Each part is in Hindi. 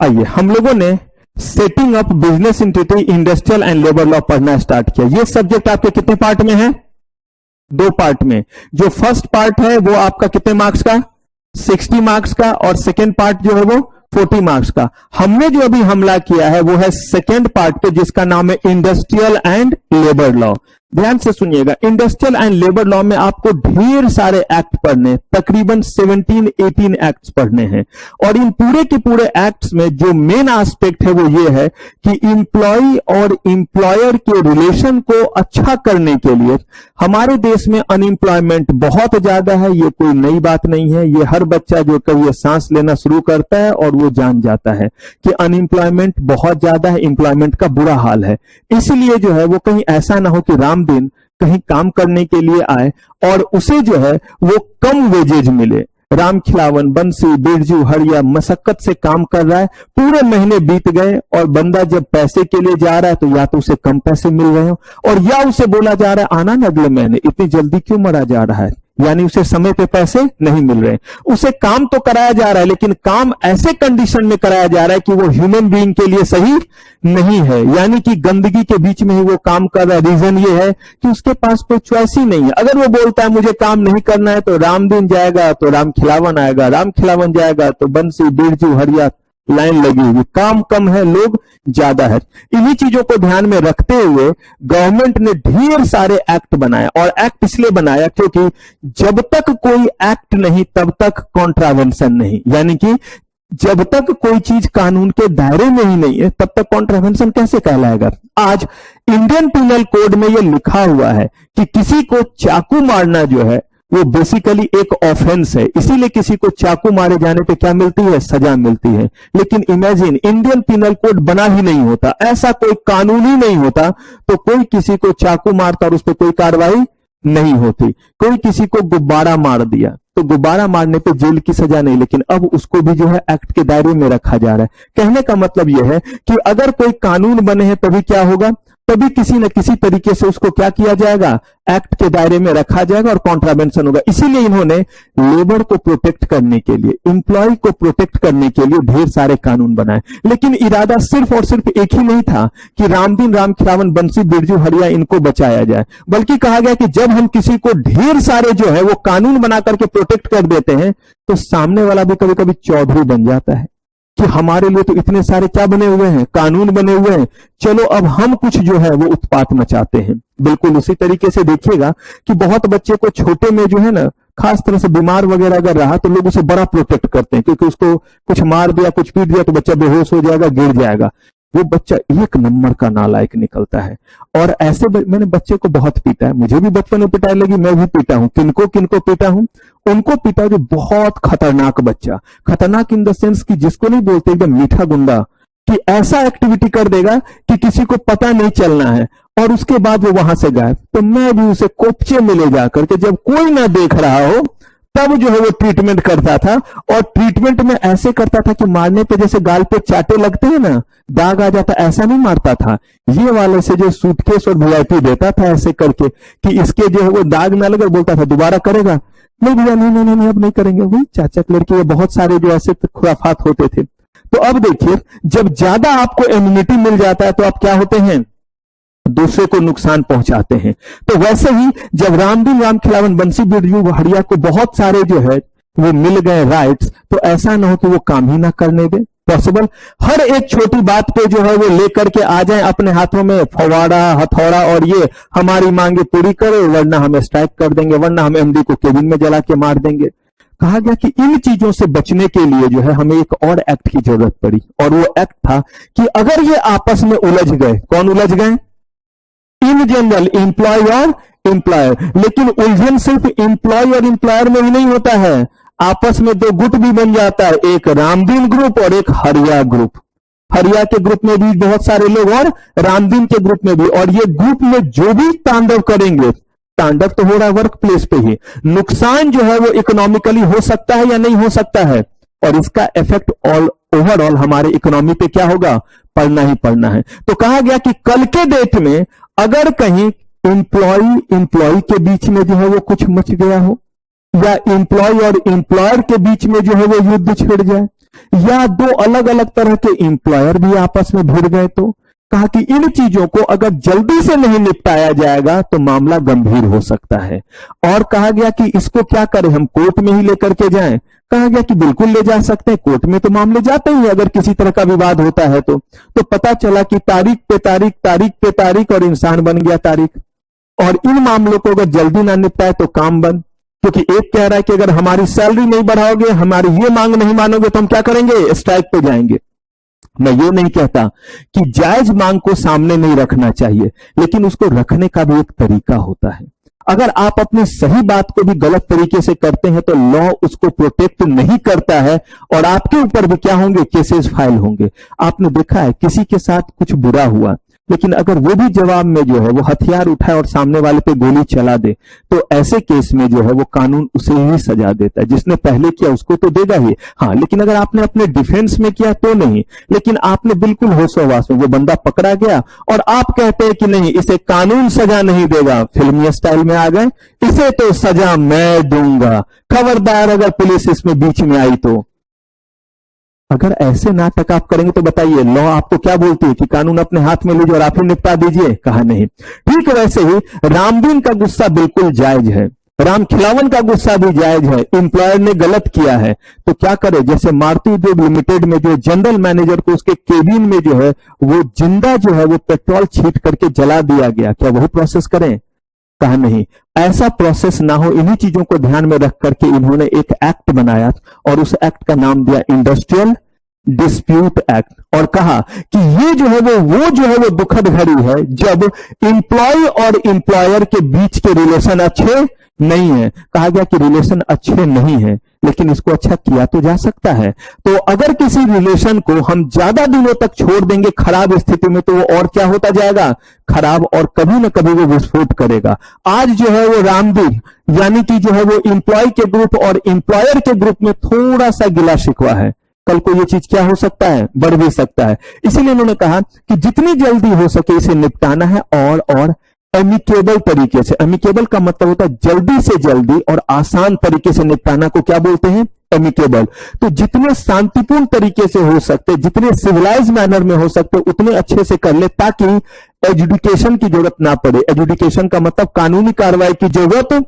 आइए हम लोगों ने setting up business entity industrial and labour law पढ़ना स्टार्ट किया। ये सब्जेक्ट आपके कितने पार्ट में है? 2 पार्ट में। जो फर्स्ट पार्ट है वो आपका कितने मार्क्स का? 60 मार्क्स का, और सेकेंड पार्ट जो है वो 40 मार्क्स का। हमने जो अभी हमला किया है वो है सेकेंड पार्ट पे, जिसका नाम है इंडस्ट्रियल एंड लेबर लॉ। ध्यान से सुनिएगा, इंडस्ट्रियल एंड लेबर लॉ में आपको ढेर सारे एक्ट पढ़ने, तकरीबन 17-18 एक्ट्स पढ़ने हैं। और इन पूरे के पूरे एक्ट्स में जो मेन एस्पेक्ट है वो ये है कि इंप्लॉय और इंप्लॉयर के रिलेशन को अच्छा करने के लिए हमारे देश में अनएम्प्लॉयमेंट बहुत ज्यादा है। ये कोई नई बात नहीं है, ये हर बच्चा जो कभी सांस लेना शुरू करता है और वो जान जाता है कि अनएम्प्लॉयमेंट बहुत ज्यादा है, एम्प्लॉयमेंट का बुरा हाल है। इसलिए जो है वो कहीं ऐसा ना हो कि रामदीन कहीं काम करने के लिए आए और उसे जो है वो कम वेजेज मिले। राम खिलावन, बंसी, बिरजू, हरिया मशक्कत से काम कर रहा है, पूरे महीने बीत गए और बंदा जब पैसे के लिए जा रहा है तो या तो उसे कम पैसे मिल रहे हो और या उसे बोला जा रहा है आना न अगले महीने, इतनी जल्दी क्यों मरा जा रहा है, यानी उसे समय पे पैसे नहीं मिल रहे। उसे काम तो कराया जा रहा है लेकिन काम ऐसे कंडीशन में कराया जा रहा है कि वो ह्यूमन बीइंग के लिए सही नहीं है, यानी कि गंदगी के बीच में ही वो काम कर रहा है। रीजन ये है कि उसके पास कोई चॉइस ही नहीं है। अगर वो बोलता है मुझे काम नहीं करना है तो रामदीन जाएगा तो राम खिलावन आएगा, राम खिलावन जाएगा तो बंसी, बिरजू, हरिया लाइन लगी हुई। काम कम है, लोग ज्यादा है। इन्हीं चीजों को ध्यान में रखते हुए गवर्नमेंट ने ढेर सारे एक्ट बनाया, और एक्ट इसलिए बनाया क्योंकि जब तक कोई एक्ट नहीं तब तक कॉन्ट्रावेंशन नहीं, यानी कि जब तक कोई चीज कानून के दायरे में ही नहीं है तब तक कॉन्ट्रावेंशन कैसे कहलाएगा। आज इंडियन पिनल कोड में यह लिखा हुआ है कि किसी को चाकू मारना जो है वो बेसिकली एक ऑफेंस है, इसीलिए किसी को चाकू मारे जाने पे क्या मिलती है? सजा मिलती है। लेकिन इमेजिन, इंडियन पिनल कोड बना ही नहीं होता, ऐसा कोई कानून ही नहीं होता तो कोई किसी को चाकू मारता और उस पर कोई कार्रवाई नहीं होती। कोई किसी को गुब्बारा मार दिया तो गुब्बारा मारने पे जेल की सजा नहीं, लेकिन अब उसको भी जो है एक्ट के दायरे में रखा जा रहा है। कहने का मतलब यह है कि अगर कोई कानून बने हैं तभी क्या होगा, तभी किसी न किसी तरीके से उसको क्या किया जाएगा? एक्ट के दायरे में रखा जाएगा और कॉन्ट्रावेंशन होगा। इसीलिए इन्होंने लेबर को प्रोटेक्ट करने के लिए, इंप्लॉय को प्रोटेक्ट करने के लिए ढेर सारे कानून बनाए। लेकिन इरादा सिर्फ और सिर्फ एक ही नहीं था कि रामदीन, राम खिलावन, बंसी, बिरजू, हरिया इनको बचाया जाए, बल्कि कहा गया कि जब हम किसी को ढेर सारे जो है वो कानून बना करके प्रोटेक्ट कर देते हैं तो सामने वाला भी कभी कभी चौधरी बन जाता है कि हमारे लिए तो इतने सारे क्या बने हुए हैं? कानून बने हुए हैं, चलो अब हम कुछ जो है वो उत्पात मचाते हैं। बिल्कुल उसी तरीके से देखिएगा कि बहुत बच्चे को छोटे में जो है ना, खास तरह से बीमार वगैरह अगर रहा तो लोग उसे बड़ा प्रोटेक्ट करते हैं, क्योंकि उसको कुछ मार दिया, कुछ पीट दिया तो बच्चा बेहोश हो जाएगा, गिर जाएगा, वो बच्चा एक नंबर का नालायक निकलता है। और ऐसे मैंने बच्चे को बहुत पीटा है, मुझे भी बचपन में पिटाई लगी, मैं भी पीटा हूं। किनको किनको पीटा हूं? उनको पीटा जो बहुत खतरनाक बच्चा, खतरनाक इन द सेंस कि जिसको नहीं बोलते एकदम मीठा गुंडा, कि ऐसा एक्टिविटी कर देगा कि किसी को पता नहीं चलना है और उसके बाद वो वहां से गायब। तो मैं भी उसे कोपचे में ले जाकर के जब कोई ना देख रहा हो तब जो है वो ट्रीटमेंट करता था, और ट्रीटमेंट में ऐसे करता था कि मारने पे जैसे गाल पे चाटे लगते हैं ना, दाग आ जाता, ऐसा नहीं मारता था। ये वाले से जो सूटकेस और वीआईपी देता था ऐसे करके कि इसके जो है वो दाग ना लगे, बोलता था दोबारा करेगा, नहीं भैया नहीं नहीं नहीं अब नहीं करेंगे। वही चाचा के लड़के, बहुत सारे जो ऐसे खुराफात होते थे। तो अब देखिए, जब ज्यादा आपको इम्यूनिटी मिल जाता है तो आप क्या होते हैं? दूसरे को नुकसान पहुंचाते हैं। तो वैसे ही जब रामदीन, राम खिलावन, बंसी, बिरजू, हरिया को बहुत सारे जो है वो मिल गए राइट्स, तो ऐसा ना हो कि वो काम ही ना करने दे। पॉसिबल हर एक छोटी बात पे जो है वो लेकर के आ जाए अपने हाथों में फवाड़ा, हथौड़ा, और ये हमारी मांगे पूरी करो वरना हम स्ट्राइक कर देंगे, वरना हम एमडी को केबिन में जला के मार देंगे। कहा गया कि इन चीजों से बचने के लिए जो है हमें एक और एक्ट की जरूरत पड़ी, और वो एक्ट था कि अगर ये आपस में उलझ गए, कौन उलझ गए? इन जनरल एम्प्लॉय और एम्प्लॉयर। लेकिन उलझन सिर्फ एम्प्लॉय और एम्प्लॉयर में ही नहीं होता है, आपस में 2 गुट भी बन जाता है, एक रामदीन ग्रुप और एक हरिया ग्रुप। हरिया के ग्रुप में भी बहुत सारे लोग और रामदीन के ग्रुप में भी, और ये ग्रुप में जो भी तांडव करेंगे, तांडव तो हो रहा है वर्क प्लेस पे ही, नुकसान जो है वो इकोनॉमिकली हो सकता है या नहीं हो सकता है, और इसका इफेक्ट ऑल ओवरऑल हमारे इकोनॉमी पे क्या होगा? पड़ना ही पड़ना है। तो कहा गया कि कल के डेट में अगर कहीं एम्प्लॉय के बीच में जो है वो कुछ मच गया हो, या एम्प्लॉय और एम्प्लॉयर के बीच में जो है वो युद्ध छिड़ जाए, या दो अलग अलग तरह के एम्प्लॉयर भी आपस में भिड़ गए तो कहा कि इन चीजों को अगर जल्दी से नहीं निपटाया जाएगा तो मामला गंभीर हो सकता है। और कहा गया कि इसको क्या करें, हम कोर्ट में ही लेकर के जाएं। कहा गया कि बिल्कुल ले जा सकते हैं, कोर्ट में तो मामले जाते ही अगर किसी तरह का विवाद होता है तो पता चला कि तारीख पे तारीख, तारीख पे तारीख, और इंसान बन गया तारीख। और इन मामलों को अगर जल्दी ना निपटाए तो काम बंद। क्योंकि एक कह रहा है कि अगर हमारी सैलरी नहीं बढ़ाओगे, हमारी ये मांग नहीं मानोगे तो हम क्या करेंगे, स्ट्राइक पे जाएंगे। मैं ये नहीं कहता कि जायज मांग को सामने नहीं रखना चाहिए, लेकिन उसको रखने का भी एक तरीका होता है। अगर आप अपनी सही बात को भी गलत तरीके से करते हैं तो लॉ उसको प्रोटेक्ट नहीं करता है और आपके ऊपर भी क्या होंगे, केसेस फाइल होंगे। आपने देखा है किसी के साथ कुछ बुरा हुआ, लेकिन अगर वो भी जवाब में जो है वो हथियार उठाए और सामने वाले पे गोली चला दे तो ऐसे केस में जो है वो कानून उसे ही सजा देता है। जिसने पहले किया उसको तो देगा ही, हाँ, लेकिन अगर आपने अपने डिफेंस में किया तो नहीं। लेकिन आपने बिल्कुल होशोहवास में, वो बंदा पकड़ा गया और आप कहते हैं कि नहीं, इसे कानून सजा नहीं देगा, फिल्मी स्टाइल में आ गए, इसे तो सजा मैं दूंगा, खबरदार अगर पुलिस इसमें बीच में आई तो। अगर ऐसे नाटक आप करेंगे तो बताइए लॉ आपको क्या बोलती है कि कानून अपने हाथ में लीजिए और आप ही निपटा दीजिए? कहा नहीं। ठीक है, वैसे ही रामदीन का गुस्सा बिल्कुल जायज है, राम खिलावन का गुस्सा भी जायज है। एम्प्लॉयर ने गलत किया है तो क्या करे, जैसे मारुति उद्योग लिमिटेड में जो जनरल मैनेजर को उसके केबिन में जो है वो जिंदा जो है वो पेट्रोल छीट करके जला दिया गया, क्या वही प्रोसेस करें? कहा नहीं, ऐसा प्रोसेस ना हो। इन्हीं चीजों को ध्यान में रख करके इन्होंने एक एक्ट बनाया और उस एक्ट का नाम दिया इंडस्ट्रियल डिस्प्यूट एक्ट, और कहा कि ये जो है वो दुखद घड़ी है जब एम्प्लॉय और एम्प्लॉयर के बीच के रिलेशन अच्छे नहीं है। कहा गया कि रिलेशन अच्छे नहीं है, लेकिन इसको अच्छा किया तो जा सकता है। तो अगर किसी रिलेशन को हम ज्यादा दिनों तक छोड़ देंगे खराब स्थिति में तो वो और क्या होता जाएगा, खराब, और कभी ना कभी वो विस्फोट करेगा। आज जो है वो रामदीन यानी कि जो है वो एम्प्लॉय के ग्रुप और एम्प्लॉयर के ग्रुप में थोड़ा सा गिला शिकवा है, कल को ये चीज क्या हो सकता है, बढ़ भी सकता है। इसीलिए उन्होंने कहा कि जितनी जल्दी हो सके इसे निपटाना है और एमिकेबल तरीके से। एमिकेबल का मतलब होता है जल्दी से जल्दी और आसान तरीके से निपटाना को क्या बोलते हैं, एमिकेबल। तो जितने शांतिपूर्ण तरीके से हो सकते, जितने सिविलाइज मैनर में हो सकते उतने अच्छे से कर ले, ताकि एजुडिकेशन की जरूरत ना पड़े। एजुडिकेशन का मतलब कानूनी कार्रवाई की जरूरत,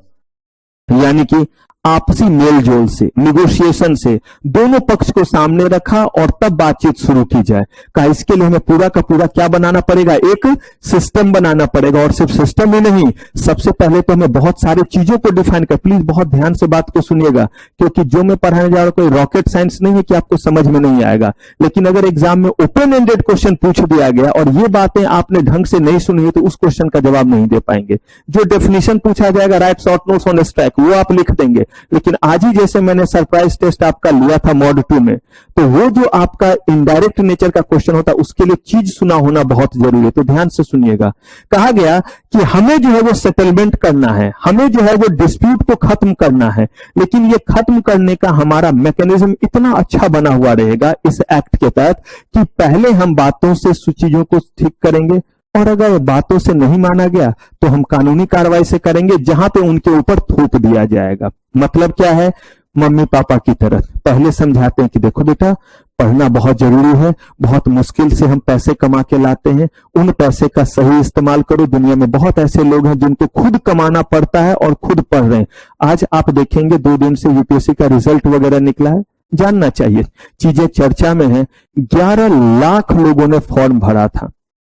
यानी कि आपसी मेल जोल से, निगोशिएशन से दोनों पक्ष को सामने रखा और तब बातचीत शुरू की जाए। कहा इसके लिए हमें पूरा का पूरा क्या बनाना पड़ेगा, एक सिस्टम बनाना पड़ेगा। और सिर्फ सिस्टम ही नहीं, सबसे पहले तो हमें बहुत सारी चीजों को डिफाइन कर। प्लीज बहुत ध्यान से बात को सुनिएगा, क्योंकि जो मैं पढ़ाने जा रहा हूं कोई रॉकेट साइंस नहीं है कि आपको समझ में नहीं आएगा। लेकिन अगर एग्जाम में ओपन एंडेड क्वेश्चन पूछ दिया गया और ये बातें आपने ढंग से नहीं सुनी है तो उस क्वेश्चन का जवाब नहीं दे पाएंगे। जो डेफिनेशन पूछा जाएगा, right short notes on strike, वो आप लिख देंगे। लेकिन आज ही जैसे मैंने सरप्राइज टेस्ट आपका लिया था मॉड 2 में, तो वो जो आपका इनडायरेक्ट नेचर का क्वेश्चन होता है उसके लिए चीज सुना होना बहुत जरूरी है, तो ध्यान से सुनिएगा। कहा गया कि हमें जो है वो सेटलमेंट करना है, हमें जो है वो डिस्प्यूट को खत्म करना है, लेकिन ये खत्म करने का हमारा मैकेनिज्म इतना अच्छा बना हुआ रहेगा इस एक्ट के तहत कि पहले हम बातों से चीजों को ठीक करेंगे, और अगर बातों से नहीं माना गया तो हम कानूनी कार्रवाई से करेंगे, जहां पे उनके ऊपर थूक दिया जाएगा। मतलब क्या है, मम्मी पापा की तरह पहले समझाते हैं कि देखो बेटा, पढ़ना बहुत जरूरी है, बहुत मुश्किल से हम पैसे कमा के लाते हैं, उन पैसे का सही इस्तेमाल करो। दुनिया में बहुत ऐसे लोग हैं जिनको खुद कमाना पड़ता है और खुद पढ़ रहे हैं। आज आप देखेंगे 2 दिन से यूपीएससी का रिजल्ट वगैरह निकला है, जानना चाहिए, चीजें चर्चा में है। 11 लाख लोगों ने फॉर्म भरा था,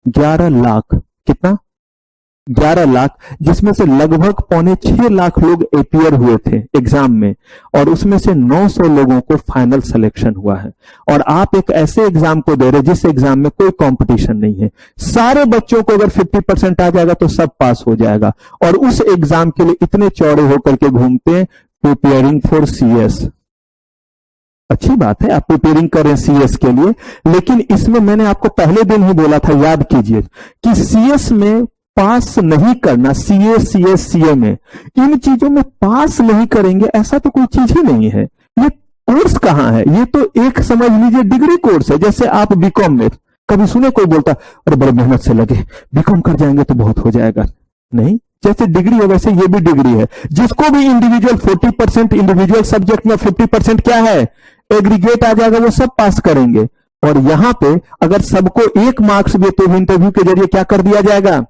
11 लाख, कितना, 11 लाख, जिसमें से लगभग 5.25 लाख लोग अपीयर हुए थे एग्जाम में, और उसमें से 900 लोगों को फाइनल सिलेक्शन हुआ है। और आप एक ऐसे एग्जाम को दे रहे जिस एग्जाम में कोई कंपटीशन नहीं है, सारे बच्चों को अगर 50% आ जाएगा तो सब पास हो जाएगा, और उस एग्जाम के लिए इतने चौड़े होकर के घूमते हैं, प्रिपेयरिंग फॉर सीएस। अच्छी बात है आप प्रिपेयरिंग करें सीएस के लिए, लेकिन इसमें मैंने आपको पहले दिन ही बोला था, याद कीजिए, कि सीएस में पास नहीं करना, सीए सीएस सीए में इन चीजों में पास नहीं करेंगे ऐसा तो कोई चीज ही नहीं है। ये कोर्स कहां है, ये तो एक समझ लीजिए डिग्री कोर्स है। जैसे आप बीकॉम में कभी सुने कोई बोलता अरे बड़े मेहनत से लगे, बीकॉम कर जाएंगे तो बहुत हो जाएगा, नहीं। जैसे डिग्री है वैसे ये भी डिग्री है। जिसको भी इंडिविजुअल 40% इंडिविजुअल सब्जेक्ट में 50% क्या है, एग्रीगेट आ जाएगा, वो सब पास करेंगे। और यहां पे अगर सबको 1 मार्क्स भी तो इंटरव्यू के जरिए क्या कर दिया जाएगा,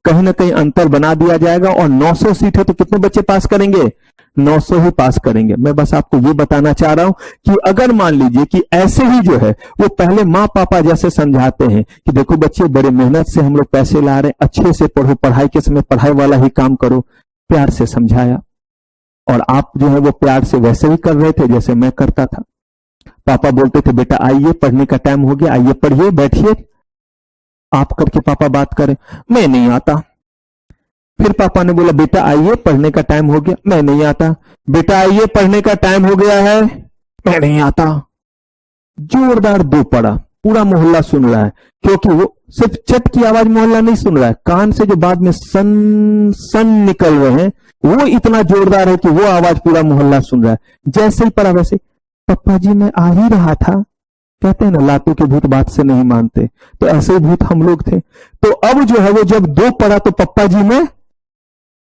कहीं ना कहीं अंतर बना दिया जाएगा। और 900 सीट है तो कितने बच्चे पास करेंगे, 900 ही पास करेंगे। मैं बस आपको ये बताना चाह रहा हूं कि अगर मान लीजिए कि ऐसे ही जो है वो पहले माँ पापा जैसे समझाते हैं कि देखो बच्चे बड़े मेहनत से हम लोग पैसे ला रहे हैं, अच्छे से पढ़ो, पढ़ाई के समय पढ़ाई वाला ही काम करो, प्यार से समझाया और आप जो है वो प्यार से वैसे ही कर रहे थे जैसे मैं करता था। पापा बोलते थे बेटा आइए पढ़ने का टाइम हो गया, आइए पढ़िए, बैठिए, आप करके पापा बात करें, मैं नहीं आता। फिर पापा ने बोला बेटा आइए पढ़ने का टाइम हो गया, मैं नहीं आता। बेटा आइए पढ़ने का टाइम हो गया है, मैं नहीं आता। जोरदार दो पड़ा, पूरा मोहल्ला सुन रहा है, क्योंकि वो सिर्फ चट की आवाज मोहल्ला नहीं सुन रहा है, कान से जो बाद में सन सन निकल रहे हैं वो इतना जोरदार है कि वो आवाज पूरा मोहल्ला सुन रहा है। जैसे ही पड़ा वैसे पप्पा जी मैं आ ही रहा था। कहते हैं ना लातों के भूत बात से नहीं मानते, तो ऐसे भूत हम लोग थे। तो अब जो है वो जब दो पड़ा तो पप्पा जी मैं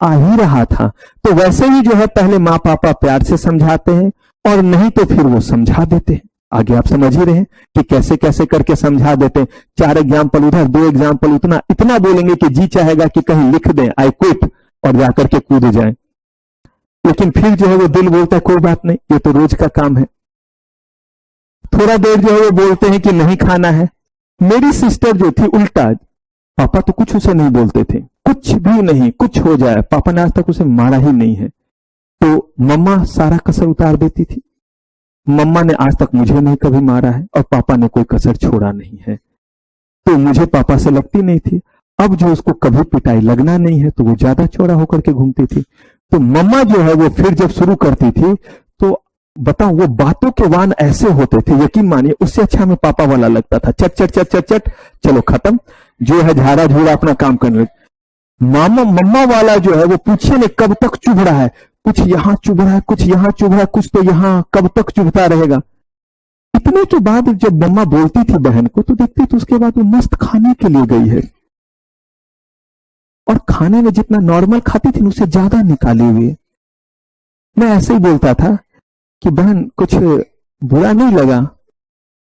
आ ही रहा था। तो वैसे ही जो है पहले माँ पापा प्यार से समझाते हैं और नहीं तो फिर वो समझा देते हैं। आगे आप समझ ही रहे हैं कि कैसे कैसे करके समझा देते हैं। 4 एग्जाम्पल उधर, 2 एग्जाम्पल उतना, इतना बोलेंगे कि जी चाहेगा कि कहीं लिख दें आई क्विट और जाकर के कूद जाए। लेकिन फिर जो है वो दिल बोलता है कोई बात नहीं, ये तो रोज का काम है। थोड़ा देर जो है वो बोलते हैं कि नहीं खाना है। मेरी सिस्टर जो थी उल्टा, पापा तो कुछ उसे नहीं बोलते थे, कुछ भी नहीं, कुछ हो जाए पापा ने आज तक उसे मारा ही नहीं है। तो मम्मा सारा कसर उतार देती थी। मम्मा ने आज तक मुझे नहीं कभी मारा है और पापा ने कोई कसर छोड़ा नहीं है, तो मुझे पापा से लगती नहीं थी। अब जो उसको कभी पिटाई लगना नहीं है तो वो ज्यादा चौड़ा होकर के घूमती थी। तो मम्मा जो है वो फिर जब शुरू करती थी तो बताओ वो बातों के वान ऐसे होते थे, यकीन मानिए उससे अच्छा हमें पापा वाला लगता था। चट चट चट चट चट चलो खत्म, जो है झाड़ा झूड़ा अपना काम करने। मम्मा वाला जो है वो पूछिए नहीं कब तक चुभ रहा है, कुछ यहां चुभ रहा है, कुछ यहां चुभ रहा है, कुछ तो यहां, कब तक चुभता रहेगा। इतने के बाद जब मम्मा बोलती थी बहन को तो देखती तो उसके बाद वो मस्त खाने के लिए गई है और खाने में जितना नॉर्मल खाती थी उससे ज्यादा निकाले हुए। मैं ऐसे ही बोलता था कि बहन कुछ बुरा नहीं लगा,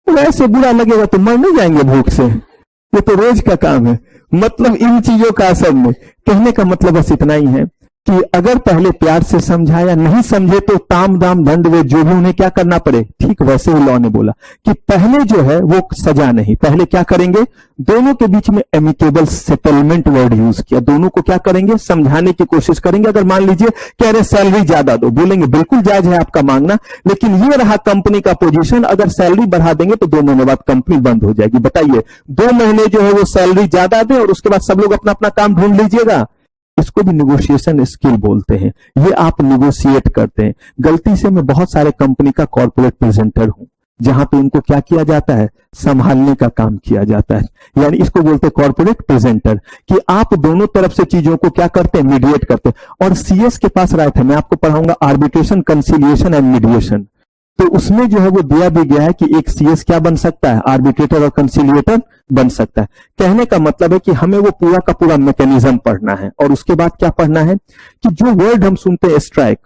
वैसे बुरा लगेगा तो मर नहीं जाएंगे भूख से, ये तो रोज का काम है। मतलब इन चीजों का असर में कहने का मतलब बस इतना ही है कि अगर पहले प्यार से समझाया, नहीं समझे तो ताम दाम दंड वे जो भी उन्हें क्या करना पड़े। ठीक वैसे ही लॉ ने बोला कि पहले जो है वो सजा नहीं, पहले क्या करेंगे, दोनों के बीच में एमिकेबल सेटलमेंट वर्ड यूज किया। दोनों को क्या करेंगे, समझाने की कोशिश करेंगे। अगर मान लीजिए कह रहे सैलरी ज्यादा दो, बोलेंगे बिल्कुल जायज है आपका मांगना, लेकिन ये रहा कंपनी का पोजीशन, अगर सैलरी बढ़ा देंगे तो 2 महीने बाद कंपनी बंद हो जाएगी। बताइए 2 महीने जो है वो सैलरी ज्यादा दे और उसके बाद सब लोग अपना अपना काम ढूंढ लीजिएगा। इसको भी निगोशिएशन स्किल बोलते हैं। ये आप निगोशिएट करते हैं। गलती से मैं बहुत सारे कंपनी का कॉर्पोरेट प्रेजेंटर हूं जहां पे इनको क्या किया जाता है, संभालने का काम किया जाता है। यानी इसको बोलते हैं कॉर्पोरेट प्रेजेंटर, कि आप दोनों तरफ से चीजों को क्या करते हैं, मीडिएट करते हैं। और सीएस के पास राइट है, मैं आपको पढ़ाऊंगा आर्बिट्रेशन, कंसिलिएशन एंड मीडिएशन। तो उसमें जो है वो दिया भी गया है कि एक सीएस क्या बन सकता है, आर्बिट्रेटर और कंसिलिएटर बन सकता है। कहने का मतलब है कि हमें वो पूरा का पूरा मैकेनिज्म पढ़ना है। और उसके बाद क्या पढ़ना है कि जो वर्ड हम सुनते हैं स्ट्राइक,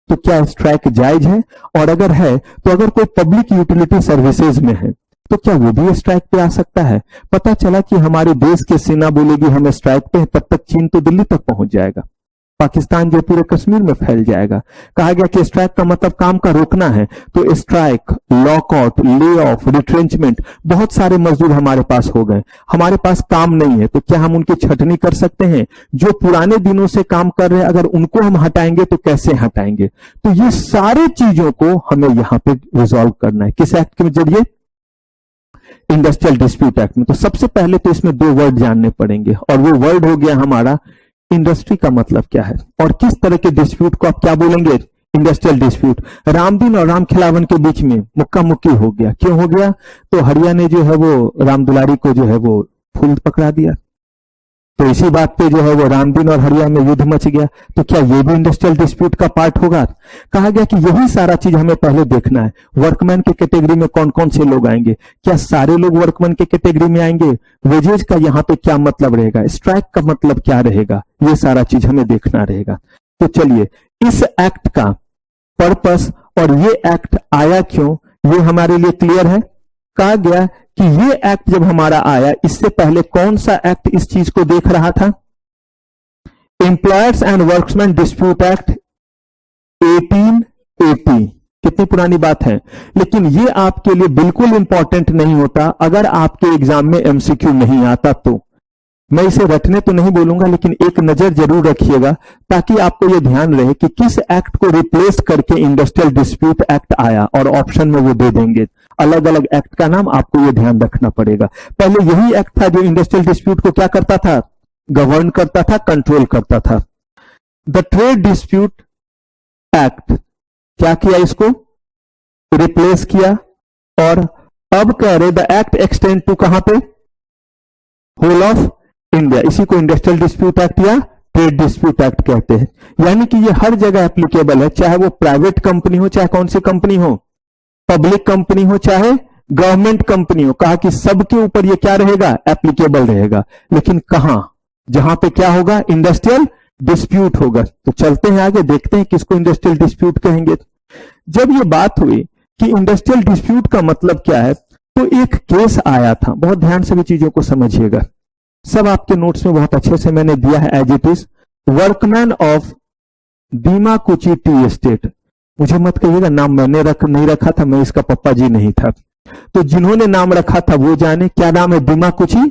तो क्या स्ट्राइक जायज है, और अगर है तो अगर कोई पब्लिक यूटिलिटी सर्विसेज में है तो क्या वो भी स्ट्राइक पे आ सकता है। पता चला कि हमारे देश की सेना बोलेगी हम स्ट्राइक पे, तब तक चीन तो दिल्ली तक पहुंच जाएगा, पाकिस्तान जो पूरे कश्मीर में फैल जाएगा। कहा गया कि स्ट्राइक का मतलब काम का रोकना है, तो strike, lockout, lay off, retrenchment, बहुत सारे मजदूर हमारे पास हो गए, हमारे पास काम नहीं है, तो क्या हम उनकी छटनी कर सकते हैं। जो पुराने दिनों से काम कर रहे हैं अगर उनको हम हटाएंगे तो कैसे हटाएंगे। तो ये सारे चीजों को हमें यहां पे रिजॉल्व करना है। किस एक्ट के जरिए, इंडस्ट्रियल डिस्प्यूट एक्ट में। तो सबसे पहले तो इसमें 2 वर्ड जानने पड़ेंगे, और वो वर्ड हो गया हमारा इंडस्ट्री का मतलब क्या है, और किस तरह के डिस्प्यूट को आप क्या बोलेंगे, इंडस्ट्रियल डिस्प्यूट। रामदीन और राम खिलावन के बीच में मुक्का मुक्की हो गया, क्यों हो गया, तो हरिया ने जो है वो राम दुलारी को जो है वो फूल पकड़ा दिया, तो इसी बात पे जो है वो रामदीन और हरिया में युद्ध मच गया। तो क्या ये भी इंडस्ट्रियल डिस्प्यूट का पार्ट होगा। कहा गया कि यही सारा चीज हमें पहले देखना है। वर्कमैन के कैटेगरी में कौन कौन से लोग आएंगे, क्या सारे लोग वर्कमैन के कैटेगरी में आएंगे, वेजेज का यहाँ पे क्या मतलब रहेगा, स्ट्राइक का मतलब क्या रहेगा, ये सारा चीज हमें देखना रहेगा। तो चलिए इस एक्ट का पर्पस और ये एक्ट आया क्यों, ये हमारे लिए क्लियर है। कहा गया कि ये एक्ट जब हमारा आया, इससे पहले कौन सा एक्ट इस चीज को देख रहा था? Employers and workman dispute act 1880। कितनी पुरानी बात है, लेकिन ये आपके लिए बिल्कुल इंपॉर्टेंट नहीं होता अगर आपके एग्जाम में एमसीक्यू नहीं आता तो। मैं इसे रटने तो नहीं बोलूंगा, लेकिन एक नजर जरूर रखिएगा ताकि आपको यह ध्यान रहे कि किस एक्ट को रिप्लेस करके इंडस्ट्रियल डिस्प्यूट एक्ट आया, और ऑप्शन में वो दे देंगे। अलग अलग एक्ट का नाम आपको यह ध्यान रखना पड़ेगा। पहले यही एक्ट था जो इंडस्ट्रियल डिस्प्यूट को क्या करता था? गवर्न करता था, कंट्रोल करता था। द ट्रेड डिस्प्यूट एक्ट क्या किया? इसको रिप्लेस किया, और अब कह रहे द एक्ट एक्सटेंड टू कहां पे? Whole of India. इसी को इंडस्ट्रियल डिस्प्यूट एक्ट या ट्रेड डिस्प्यूट एक्ट कहते हैं। यानी कि ये हर जगह एप्लीकेबल है, चाहे वो प्राइवेट कंपनी हो, चाहे कौन सी कंपनी हो, पब्लिक कंपनी हो, चाहे गवर्नमेंट कंपनी हो। कहा कि सबके ऊपर ये क्या रहेगा? एप्लीकेबल रहेगा। लेकिन कहां? जहां पे क्या होगा? इंडस्ट्रियल डिस्प्यूट होगा। तो चलते हैं आगे, देखते हैं किसको इंडस्ट्रियल डिस्प्यूट कहेंगे। जब ये बात हुई कि इंडस्ट्रियल डिस्प्यूट का मतलब क्या है, तो एक केस आया था। बहुत ध्यान से भी चीजों को समझिएगा, सब आपके नोट्स में बहुत अच्छे से मैंने दिया है as it is. Workman of Dimakuchi tea estate. मुझे मत कहिएगा नाम मैंने नहीं रखा था, मैं इसका पप्पा जी नहीं था। तो जिन्होंने नाम रखा था वो जाने क्या नाम है? Dimakuchi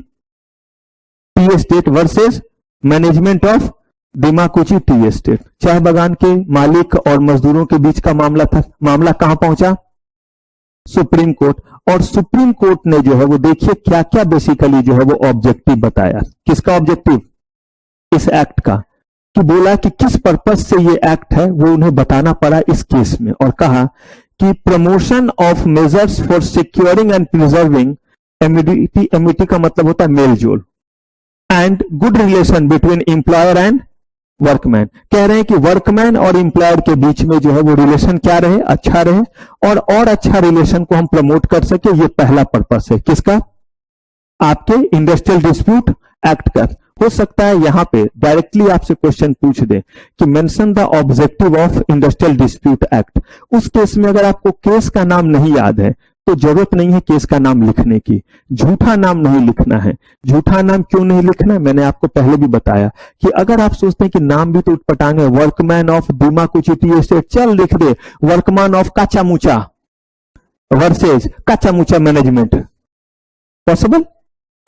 tea estate versus management of Dimakuchi tea estate. चाय बागान के मालिक और मजदूरों के बीच का मामला था। मामला कहां पहुंचा? Supreme court. और सुप्रीम कोर्ट ने जो है वो देखिए क्या क्या बेसिकली जो है वो ऑब्जेक्टिव बताया। किसका ऑब्जेक्टिव? इस एक्ट का। कि बोला कि किस पर्पज से ये एक्ट है वो उन्हें बताना पड़ा इस केस में, और कहा कि promotion of measures for securing and preserving Amity. Amity का मतलब होता है मेलजोल, and good relation between employer and workman. कह रहे हैं कि वर्कमैन और एम्प्लॉयर के बीच में जो है वो रिलेशन क्या रहे? अच्छा रहे, और अच्छा रिलेशन को हम प्रमोट कर सके। ये पहला पर्पस है किसका? आपके इंडस्ट्रियल डिस्प्यूट एक्ट का। हो सकता है यहां पे डायरेक्टली आपसे क्वेश्चन पूछ दे कि mention the objective of industrial dispute act. उस केस में अगर आपको केस का नाम नहीं याद है तो जरूरत नहीं है केस का नाम लिखने की। झूठा नाम नहीं लिखना है। झूठा नाम क्यों नहीं लिखना है मैंने आपको पहले भी बताया कि अगर आप सोचते हैं कि नाम भी तो उठपटांग है, workman of Dimakuchi tea estate, चल लिख दे वर्कमैन ऑफ काचामुचा वर्सेस काचामुचा मैनेजमेंट। पॉसिबल?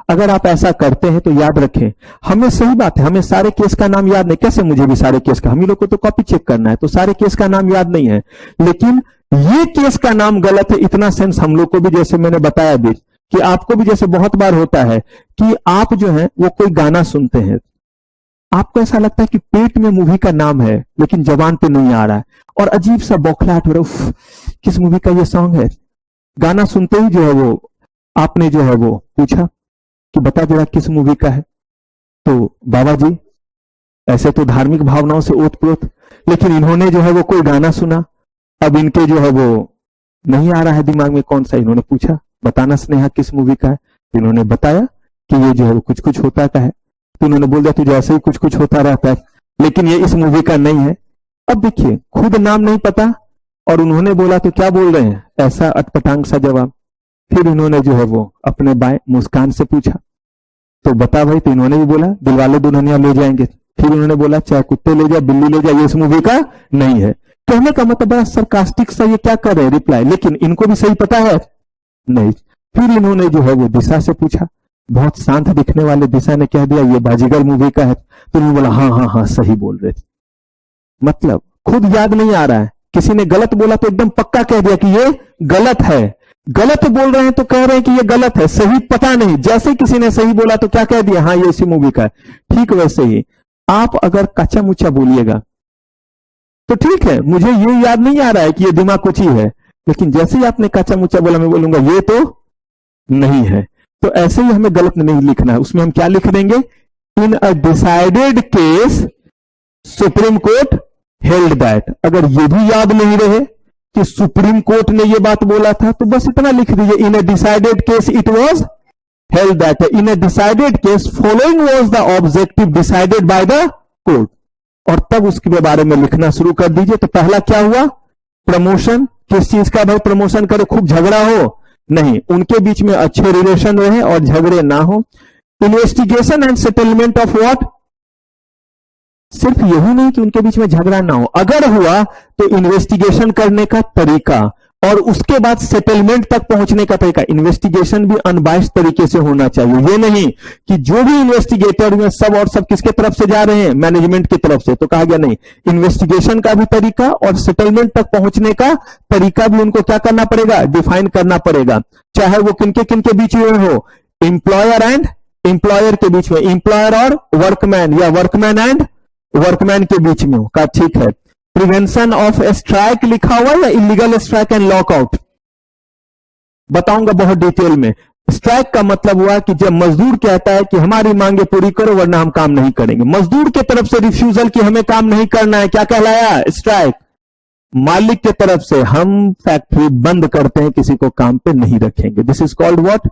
अगर आप ऐसा करते हैं तो याद रखें, हमें सही बात है, हमें सारे केस का नाम याद नहीं। कैसे मुझे भी सारे केस का, हम ही लोग को तो कॉपी चेक करना है, तो सारे केस का नाम याद नहीं है। लेकिन ये केस का नाम गलत है, इतना सेंस हम लोग को भी, जैसे मैंने बताया भी कि आपको भी जैसे बहुत बार होता है कि आप जो है वो कोई गाना सुनते हैं, आपको ऐसा लगता है कि पेट में मूवी का नाम है लेकिन जबान पे नहीं आ रहा है, और अजीब सा बौखलाहट हो रहा है, किस मूवी का ये सॉन्ग है। गाना सुनते ही जो है वो आपने जो है वो पूछा कि बता जरा किस मूवी का है, तो बाबा जी ऐसे तो धार्मिक भावनाओं से ओतप्रोत, लेकिन इन्होंने जो है वो कोई गाना सुना, अब इनके जो है वो नहीं आ रहा है दिमाग में कौन सा। इन्होंने पूछा बताना स्नेहा किस मूवी का है, तो इन्होंने बताया कि ये जो है वो कुछ कुछ होता का है। तो उन्होंने बोल दिया तुझे ऐसे ही कुछ कुछ होता रहता है, लेकिन ये इस मूवी का नहीं है। अब देखिए खुद नाम नहीं पता और उन्होंने बोला तो क्या बोल रहे हैं, ऐसा अटपटांग सा जवाब। फिर इन्होंने जो है वो अपने बाएं मुस्कान से पूछा तो बता भाई, तो इन्होंने भी बोला दिलवाले दुल्हनिया ले जाएंगे। फिर उन्होंने बोला चाहे कुत्ते ले जाए बिल्ली ले जाए, ये इस मूवी का नहीं है। कहने का मतलब बड़ा सरकास्टिक सा ये क्या कर रहे हैं रिप्लाई, लेकिन इनको भी सही पता है नहीं। फिर इन्होंने जो है वो दिशा से पूछा, बहुत शांत दिखने वाले दिशा ने कह दिया ये बाजीगर मूवी का है। तो उन्होंने बोला हाँ हाँ हाँ सही बोल रहे थे। मतलब खुद याद नहीं आ रहा है, किसी ने गलत बोला तो एकदम पक्का कह दिया कि ये गलत है। गलत बोल रहे हैं तो कह रहे हैं कि ये गलत है, सही पता नहीं। जैसे किसी ने सही बोला तो क्या कह दिया, हाँ ये इसी मूवी का है। ठीक वैसे ही आप अगर कच्चा मुच्चा बोलिएगा तो ठीक है, मुझे ये याद नहीं आ रहा है कि ये दिमाकुची है, लेकिन जैसे ही आपने कच्चा मुच्चा बोला मैं बोलूंगा ये तो नहीं है। तो ऐसे ही हमें गलत नहीं लिखना है, उसमें हम क्या लिख देंगे, in a decided case supreme court held that. अगर ये भी याद नहीं रहे कि सुप्रीम कोर्ट ने ये बात बोला था तो बस इतना लिख दीजिए, in a decided case it was held that. In a decided case following was the objective decided by the court, और तब उसके बारे में लिखना शुरू कर दीजिए। तो पहला क्या हुआ, प्रमोशन, किस चीज का भाई प्रमोशन करे, खूब झगड़ा हो नहीं, उनके बीच में अच्छे रिलेशन रहे और झगड़े ना हो। Investigation and settlement of what, सिर्फ यही नहीं कि उनके बीच में झगड़ा ना हो, अगर हुआ तो इन्वेस्टिगेशन करने का तरीका और उसके बाद सेटलमेंट तक पहुंचने का तरीका। इन्वेस्टिगेशन भी अनबायस्ड तरीके से होना चाहिए, ये नहीं कि जो भी इन्वेस्टिगेटर में सब और सब किसके तरफ से जा रहे हैं, मैनेजमेंट की तरफ से, तो कहा गया नहीं, इन्वेस्टिगेशन का भी तरीका और सेटलमेंट तक पहुंचने का तरीका भी उनको क्या करना पड़ेगा, डिफाइन करना पड़ेगा, चाहे वो किनके बीच में हो, एम्प्लॉयर एंड एम्प्लॉयर के बीच में, एम्प्लॉयर और वर्कमैन या वर्कमैन एंड वर्कमैन के बीच में हो, का ठीक है। प्रिवेंशन ऑफ स्ट्राइक लिखा हुआ या इलीगल स्ट्राइक एंड लॉकआउट, बताऊंगा बहुत डिटेल में। स्ट्राइक का मतलब हुआ कि जब मजदूर कहता है कि हमारी मांगे पूरी करो वरना हम काम नहीं करेंगे, मजदूर के तरफ से रिफ्यूजल कि हमें काम नहीं करना है, क्या कहलाया, स्ट्राइक। मालिक के तरफ से हम फैक्ट्री बंद करते हैं, किसी को काम पे नहीं रखेंगे, this is called what,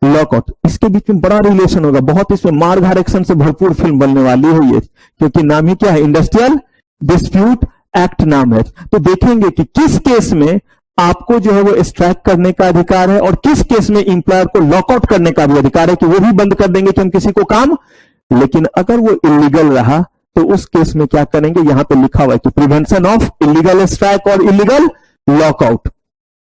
lockout. इसके बीच में बड़ा रिलेशन होगा, बहुत इसमें मारधार एक्शन से भरपूर फिल्म बनने वाली है ये, क्योंकि नाम ही क्या है, इंडस्ट्रियल डिस्प्यूट एक्ट नाम है। तो देखेंगे कि किस केस में आपको जो है वो स्ट्राइक करने का अधिकार है और किस केस में इंप्लॉयर को लॉकआउट करने का भी अधिकार है, कि वो भी बंद कर देंगे कि हम किसी को काम, लेकिन अगर वो इलीगल रहा तो उस केस में क्या करेंगे, यहां पे लिखा हुआ है कि प्रिवेंशन ऑफ इलीगल स्ट्राइक और illegal lockout.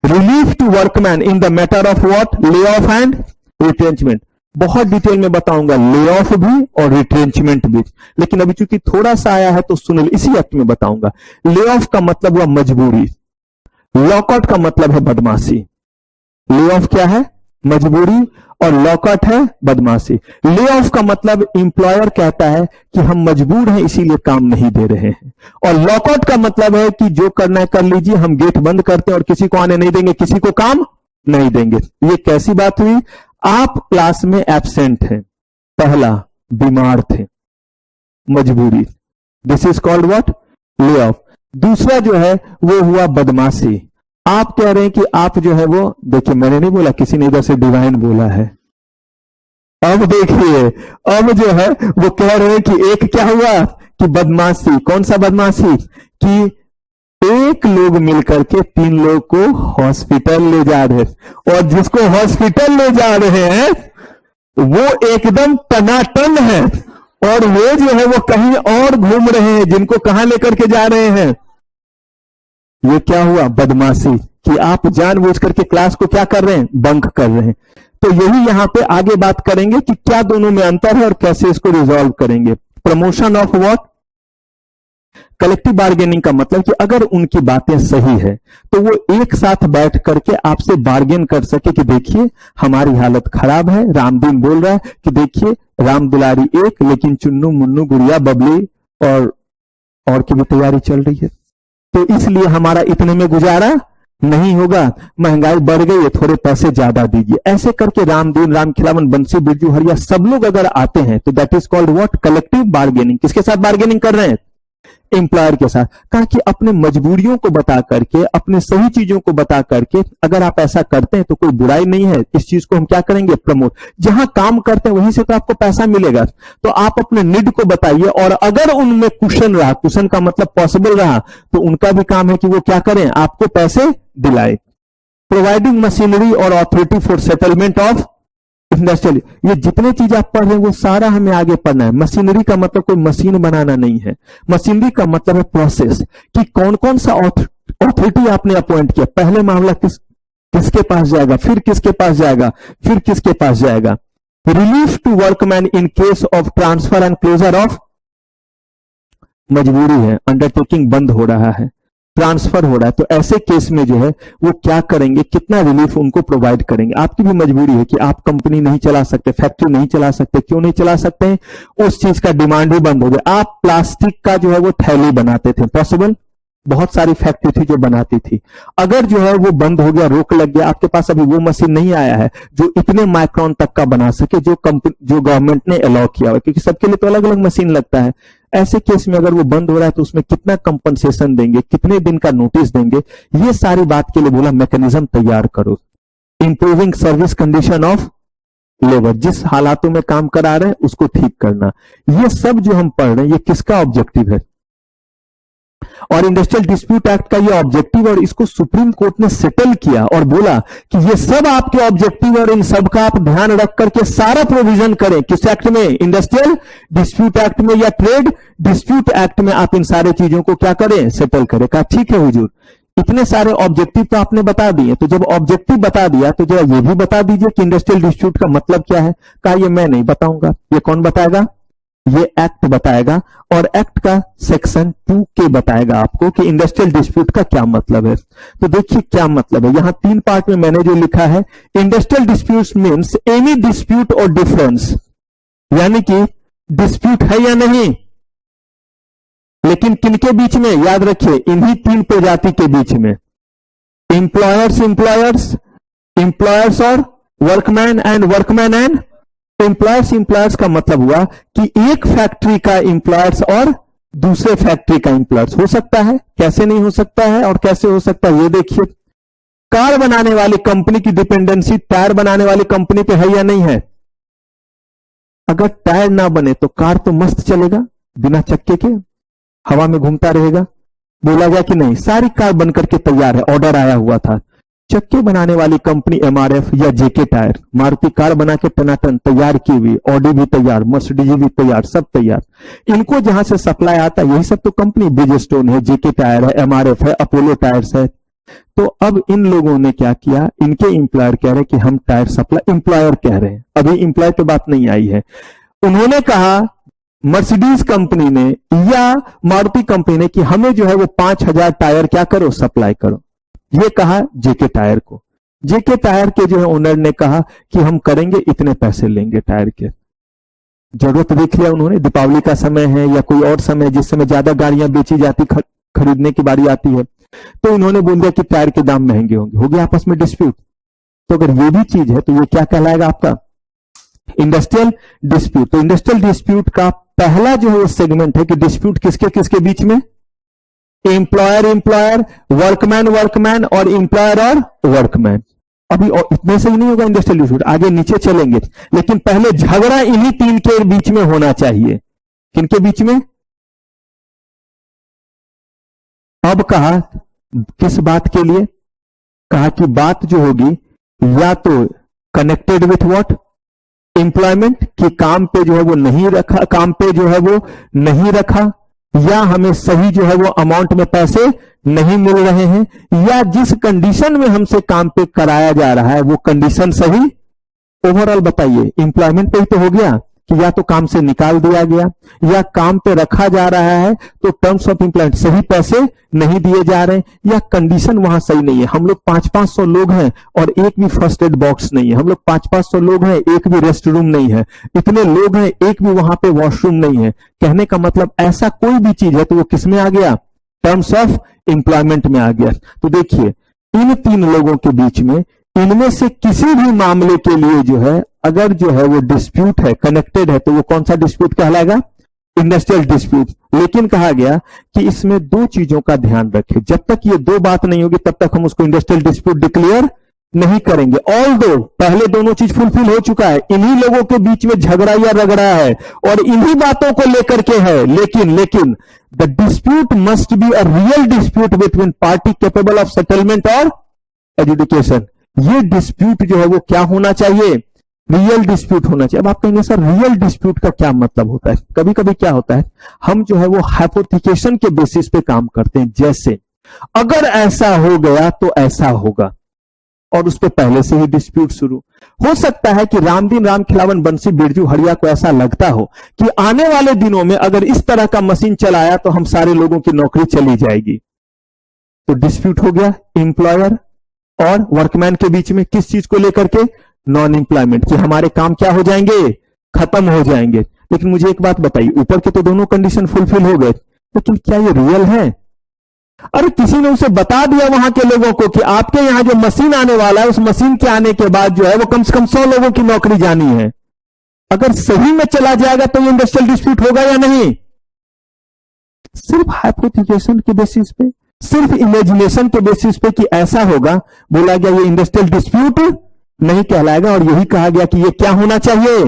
Relief to workman in the matter of what, lay off and retrenchment, बहुत डिटेल में बताऊंगा ले ऑफ भी और रिट्रेंचमेंट भी, लेकिन अभी चूंकि थोड़ा सा आया है तो सुन लो, इसी एक्ट में बताऊंगा। ले ऑफ का मतलब हुआ मजबूरी, लॉकआउट का मतलब है बदमाशी। ले ऑफ क्या है, मजबूरी, और लॉकआउट है बदमाशी। ले ऑफ का मतलब इंप्लॉयर कहता है कि हम मजबूर हैं इसीलिए काम नहीं दे रहे हैं, और लॉकआउट का मतलब है कि जो करना है कर लीजिए, हम गेट बंद करते हैं और किसी को आने नहीं देंगे, किसी को काम नहीं देंगे। ये कैसी बात हुई, आप क्लास में एब्सेंट हैं, पहला बीमार थे, मजबूरी, this is called what, lay of. दूसरा जो है वो हुआ बदमाशी, आप कह रहे हैं कि आप जो है वो, देखिए मैंने नहीं बोला, किसी ने इधर से डिवाइन बोला है। अब देखिए, अब जो है वो कह रहे हैं कि एक क्या हुआ कि बदमाशी, कौन सा बदमाशी, कि एक लोग मिलकर के 3 लोग को हॉस्पिटल ले जा रहे हैं, और जिसको हॉस्पिटल ले जा रहे हैं वो एकदम टनाटन है, और वो जो है वो कहीं और घूम रहे हैं, जिनको कहां लेकर के जा रहे हैं, ये क्या हुआ, बदमाशी, कि आप जानबूझ करके क्लास को क्या कर रहे हैं, बंक कर रहे हैं। तो यही यहां पे आगे बात करेंगे कि क्या दोनों में अंतर है और कैसे इसको रिजॉल्व करेंगे। Promotion of what, collective bargaining का मतलब कि अगर उनकी बातें सही है तो वो एक साथ बैठ करके आपसे बार्गेन कर सके कि देखिए हमारी हालत खराब है, रामदीन बोल रहा है कि देखिए राम दुलारी एक, लेकिन चुन्नू मुन्नू गुड़िया बबली और की भी तैयारी चल रही है, तो इसलिए हमारा इतने में गुजारा नहीं होगा, महंगाई बढ़ गई है, थोड़े पैसे ज्यादा दीजिए। ऐसे करके रामदीन, रामखिलावन, बंसी, बिरजू, हरिया सब लोग अगर आते हैं तो that is called what, collective bargaining. किसके साथ बार्गेनिंग कर रहे हैं, एम्प्लॉयर के साथ। कहा कि अपने मजबूरियों को बता करके, अपने सही चीजों को बता करके अगर आप ऐसा करते हैं तो कोई बुराई नहीं है, इस चीज को हम क्या करेंगे, प्रमोट। जहां काम करते हैं वहीं से तो आपको पैसा मिलेगा, तो आप अपने नीड को बताइए, और अगर उनमें कुशन रहा, कुशन का मतलब पॉसिबल रहा, तो उनका भी काम है कि वो क्या करें, आपको पैसे दिलाए। प्रोवाइडिंग मशीनरी और authority for settlement of industrial, ये जितने चीज आप पढ़ रहे हैं वो सारा हमें आगे पढ़ना है। मशीनरी का मतलब कोई मशीन बनाना नहीं है, मशीनरी का मतलब है प्रोसेस, कि कौन कौन सा ऑथोरिटी आपने अपॉइंट किया, पहले मामला किसके पास जाएगा, फिर किसके पास जाएगा, फिर किसके पास जाएगा। Relief to workman in case of transfer and closure of, मजबूरी है, अंडरटेकिंग बंद हो रहा है, ट्रांसफर हो रहा है, तो ऐसे केस में जो है वो क्या करेंगे, कितना रिलीफ उनको प्रोवाइड करेंगे। आपकी भी मजबूरी है कि आप कंपनी नहीं चला सकते, फैक्ट्री नहीं चला सकते, क्यों नहीं चला सकते हैं, उस चीज का डिमांड भी बंद हो गया। आप प्लास्टिक का जो है वो थैली बनाते थे, पॉसिबल, बहुत सारी फैक्ट्री थी जो बनाती थी, अगर जो है वो बंद हो गया, रोक लग गया, आपके पास अभी वो मशीन नहीं आया है जो इतने माइक्रोन तक का बना सके, जो गवर्नमेंट ने अलाउ किया हुआ, क्योंकि सबके लिए तो अलग अलग मशीन लगता है। ऐसे केस में अगर वो बंद हो रहा है तो उसमें कितना कंपनसेशन देंगे, कितने दिन का नोटिस देंगे, ये सारी बात के लिए बोला मैकेनिज्म तैयार करो। Improving service condition of labour, जिस हालातों में काम करा रहे हैं उसको ठीक करना, ये सब जो हम पढ़ रहे हैं ये किसका ऑब्जेक्टिव है, और इंडस्ट्रियल डिस्प्यूट एक्ट का ये ऑब्जेक्टिव और इसको सुप्रीम कोर्ट ने सेटल किया और बोला कि ये सब आपके ऑब्जेक्टिव और इन सब का आप ध्यान रख करके सारा प्रोविजन करें। किस एक्ट में? इंडस्ट्रियल डिस्प्यूट एक्ट में या ट्रेड डिस्प्यूट एक्ट में आप इन सारे चीजों को क्या करें? सेटल करें। कहा ठीक है हुजूर, इतने सारे ऑब्जेक्टिव तो आपने बता दिए, तो जब ऑब्जेक्टिव बता दिया तो जरा ये भी बता दीजिए कि इंडस्ट्रियल डिस्प्यूट का मतलब क्या है। कहा ये मैं नहीं बताऊंगा, ये कौन बताएगा? ये एक्ट बताएगा, और एक्ट का सेक्शन 2K बताएगा आपको कि इंडस्ट्रियल डिस्प्यूट का क्या मतलब है। तो देखिए क्या मतलब है, यहां 3 पार्ट में मैंने जो लिखा है, industrial dispute means any dispute और डिफरेंस, यानी कि डिस्प्यूट है या नहीं, लेकिन किनके बीच में? याद रखिए इन्हीं 3 प्रजाति के बीच में, इंप्लॉयर्स और workman and workman and employers का मतलब हुआ कि एक फैक्ट्री का इंप्लॉयर्स और दूसरे फैक्ट्री का इंप्लॉयर्स हो सकता है। कैसे नहीं हो सकता है और कैसे हो सकता है ये देखिए। कार बनाने वाली कंपनी की डिपेंडेंसी टायर बनाने वाली कंपनी पे है या नहीं है? अगर टायर ना बने तो कार तो मस्त चलेगा, बिना चक्के के हवा में घूमता रहेगा। बोला गया कि नहीं, सारी कार बनकर के तैयार है, ऑर्डर आया हुआ था। चक्के बनाने वाली कंपनी MRF या जेके टायर, मारुति कार बना के टनाटन तैयार की हुई, ऑडी भी तैयार, मर्सिडीज भी तैयार, सब तैयार। इनको जहां से सप्लाई आता है यही सब तो कंपनी, ब्रिजस्टोन है, जेके टायर है, MRF है, अपोलो टायर्स है। तो अब इन लोगों ने क्या किया, इनके इंप्लॉयर कह रहे कि हम टायर सप्लाई, इंप्लॉयर कह रहे हैं, अभी इंप्लॉय पे बात नहीं आई है। उन्होंने कहा मर्सिडीज कंपनी ने या मारुति कंपनी ने कि हमें जो है वो 5000 टायर क्या करो, सप्लाई करो। ये कहा जेके टायर को। जेके टायर के जो है ओनर ने कहा कि हम करेंगे, इतने पैसे लेंगे टायर के। जरूरत देख लिया उन्होंने, दीपावली का समय है या कोई और समय जिस समय ज्यादा गाड़ियां बेची जाती, खरीदने की बारी आती है, तो उन्होंने बोल दिया कि टायर के दाम महंगे होंगे, हो गया आपस में डिस्प्यूट। तो अगर ये भी चीज है तो ये क्या कहलाएगा आपका? Industrial dispute. तो इंडस्ट्रियल डिस्प्यूट का पहला जो है सेगमेंट है कि डिस्प्यूट किसके किसके बीच में? एम्प्लॉयर, वर्कमैन और इंप्लॉयर और वर्कमैन। अभी और इतने से ही नहीं होगा इंडस्ट्रियल डिस्प्यूट, आगे नीचे चलेंगे, लेकिन पहले झगड़ा इन्हीं 3 के बीच में होना चाहिए। किनके बीच में? अब कहा किस बात के लिए? कहा कि बात जो होगी या तो कनेक्टेड विथ व्हाट, एम्प्लॉयमेंट, कि काम पे जो है वो नहीं रखा, काम पे जो है वो नहीं रखा, या हमें सही जो है वो अमाउंट में पैसे नहीं मिल रहे हैं, या जिस कंडीशन में हमसे काम पे कराया जा रहा है वो कंडीशन सही। ओवरऑल बताइए, एम्प्लॉयमेंट पे ही तो हो गया कि या तो काम से निकाल दिया गया या काम पे रखा जा रहा है तो टर्म्स ऑफ एम्प्लॉयमेंट सही पैसे नहीं दिए जा रहे, या कंडीशन वहां सही नहीं है। हम लोग 500-500 लोग हैं और एक भी फर्स्ट एड बॉक्स नहीं है, हम लोग 500-500 लोग हैं, एक भी रेस्ट रूम नहीं है, इतने लोग हैं एक भी वहां पे वॉशरूम नहीं है। कहने का मतलब ऐसा कोई भी चीज है तो वो किस में आ गया? टर्म्स ऑफ एम्प्लॉयमेंट में आ गया। तो देखिए इन 3 लोगों के बीच में इनमें से किसी भी मामले के लिए जो है अगर जो है वो डिस्प्यूट है, कनेक्टेड है, तो वो कौन सा डिस्प्यूट कहलाएगा? Industrial dispute. लेकिन कहा गया कि इसमें 2 चीजों का ध्यान रखें, जब तक ये 2 बात नहीं होगी तब तक हम उसको इंडस्ट्रियल डिस्प्यूट डिक्लेयर नहीं करेंगे। ऑल दो पहले दोनों चीज फुलफिल हो चुका है, इन्हीं लोगों के बीच में झगड़ा या रगड़ा है और इन्हीं बातों को लेकर के है, लेकिन the dispute must be a real dispute between party capable of settlement और एजुकेशन। ये डिस्प्यूट जो है वो क्या होना चाहिए? रियल डिस्प्यूट होना चाहिए। अब आप कहेंगे सर रियल डिस्प्यूट का क्या मतलब होता है? कभी कभी क्या होता है, हम जो है वो हाइपोथिकेशन के बेसिस पे काम करते हैं, जैसे अगर ऐसा हो गया तो ऐसा होगा, और उस पर पहले से ही डिस्प्यूट शुरू हो सकता है कि रामदीन, राम खिलावन, बंसी, बिरजू, हड़िया को ऐसा लगता हो कि आने वाले दिनों में अगर इस तरह का मशीन चलाया तो हम सारे लोगों की नौकरी चली जाएगी। तो डिस्प्यूट हो गया एम्प्लॉयर और वर्कमैन के बीच में, किस चीज को लेकर के? नॉन एम्प्लॉयमेंट, कि हमारे काम क्या हो जाएंगे? खत्म हो जाएंगे। लेकिन मुझे एक बात बताइए, ऊपर के तो दोनों कंडीशन फुलफिल हो गए, लेकिन क्या ये रियल है? अरे किसी ने उसे बता दिया वहां के लोगों को कि आपके यहां जो मशीन आने वाला है, उस मशीन के आने के बाद जो है वो कम से कम 100 लोगों की नौकरी जानी है। अगर सही में चला जाएगा तो ये इंडस्ट्रियल डिस्प्यूट होगा या नहीं? सिर्फ हाइपोथिकेशन के बेसिस पे, सिर्फ इमेजिनेशन के बेसिस पे कि ऐसा होगा, बोला गया ये इंडस्ट्रियल डिस्प्यूट नहीं कहलाएगा। और यही कहा गया कि ये क्या होना चाहिए?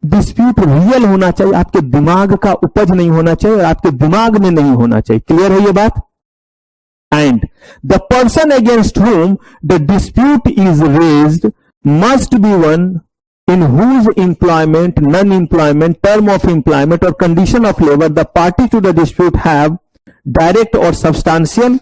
डिस्प्यूट रियल होना चाहिए, आपके दिमाग का उपज नहीं होना चाहिए और आपके दिमाग में नहीं होना चाहिए। क्लियर है ये बात? And the person against whom the dispute is raised must be one in whose employment, non-employment, term of employment or condition of labor the party to the dispute have direct or substantial,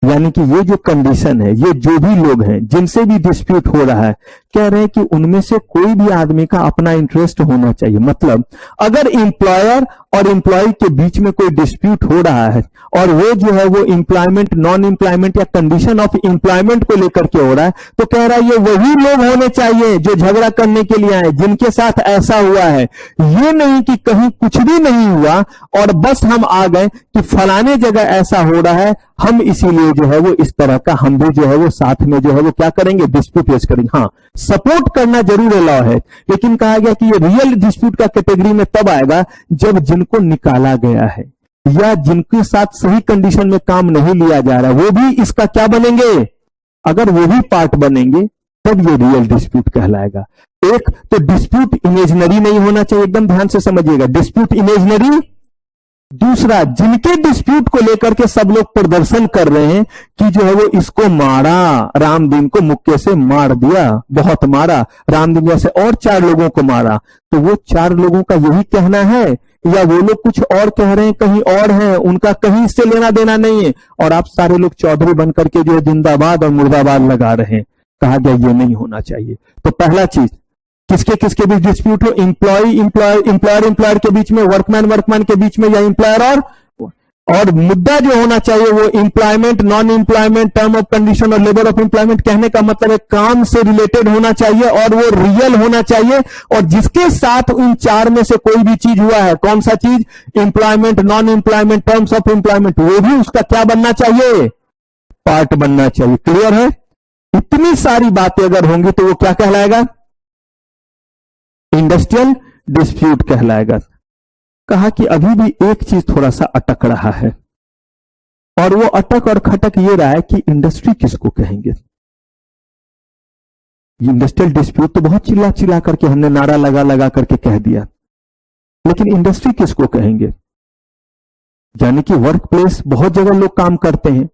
यानी कि ये जो कंडीशन है, ये जो भी लोग हैं जिनसे भी डिस्प्यूट हो रहा है, कह रहे हैं कि उनमें से कोई भी आदमी का अपना इंटरेस्ट होना चाहिए। मतलब अगर एम्प्लॉयर और एम्प्लॉय के बीच में कोई डिस्प्यूट हो रहा है और वो जो है वो एम्प्लॉयमेंट, नॉन एम्प्लॉयमेंट या कंडीशन ऑफ एम्प्लॉयमेंट को लेकर के हो रहा है, तो कह रहा है ये वही लोग होने चाहिए जो झगड़ा करने के लिए आए, जिनके साथ ऐसा हुआ है। ये नहीं कि कहीं कुछ भी नहीं हुआ और बस हम आ गए कि फलाने जगह ऐसा हो रहा है, हम इसीलिए जो है वो इस तरह का हम भी जो है वो साथ में जो है वो क्या करेंगे, डिस्प्यूट रेज करेंगे। हाँ, सपोर्ट करना जरूर लॉ है, लेकिन कहा गया कि ये रियल डिस्प्यूट का कैटेगरी में तब आएगा जब जिनको निकाला गया है या जिनके साथ सही कंडीशन में काम नहीं लिया जा रहा है वो भी इसका क्या बनेंगे। अगर वो भी पार्ट बनेंगे तब ये रियल डिस्प्यूट कहलाएगा। एक तो डिस्प्यूट इमेजिनरी नहीं होना चाहिए, एकदम ध्यान से समझिएगा, डिस्प्यूट इमेजिनरी। दूसरा, जिनके डिस्प्यूट को लेकर के सब लोग प्रदर्शन कर रहे हैं कि जो है वो इसको मारा, रामदीन को मुक्के से मार दिया, बहुत मारा, रामदीन जैसे और 4 लोगों को मारा, तो वो 4 लोगों का यही कहना है या वो लोग कुछ और कह रहे हैं, कहीं और हैं, उनका कहीं इससे लेना देना नहीं है, और आप सारे लोग चौधरी बनकर के जो है जिंदाबाद और मुर्दाबाद लगा रहे हैं। कहा गया ये नहीं होना चाहिए। तो पहला चीज, किसके किसके बीच डिस्प्यूट हो, एम्प्लॉयर के बीच में, वर्कमैन के बीच में, या एम्प्लॉयर और मुद्दा जो होना चाहिए वो employment, non employment, term of condition और लेबर ऑफ एम्प्लॉयमेंट। कहने का मतलब है काम से रिलेटेड होना चाहिए और वो रियल होना चाहिए, और जिसके साथ उन 4 में से कोई भी चीज हुआ है, कौन सा चीज, employment, non employment, terms of employment, वो भी उसका क्या बनना चाहिए, पार्ट बनना चाहिए। क्लियर है? इतनी सारी बातें अगर होंगी तो वो क्या कहलाएगा, इंडस्ट्रियल डिस्प्यूट कहलाएगा। कहा कि अभी भी एक चीज थोड़ा सा अटक रहा है, और वो अटक और खटक ये रहा है कि इंडस्ट्री किसको कहेंगे। इंडस्ट्रियल डिस्प्यूट तो बहुत चिल्ला चिल्ला करके हमने नारा लगा लगा करके कह दिया, लेकिन इंडस्ट्री किसको कहेंगे। यानी कि वर्क प्लेस, बहुत जगह लोग काम करते हैं,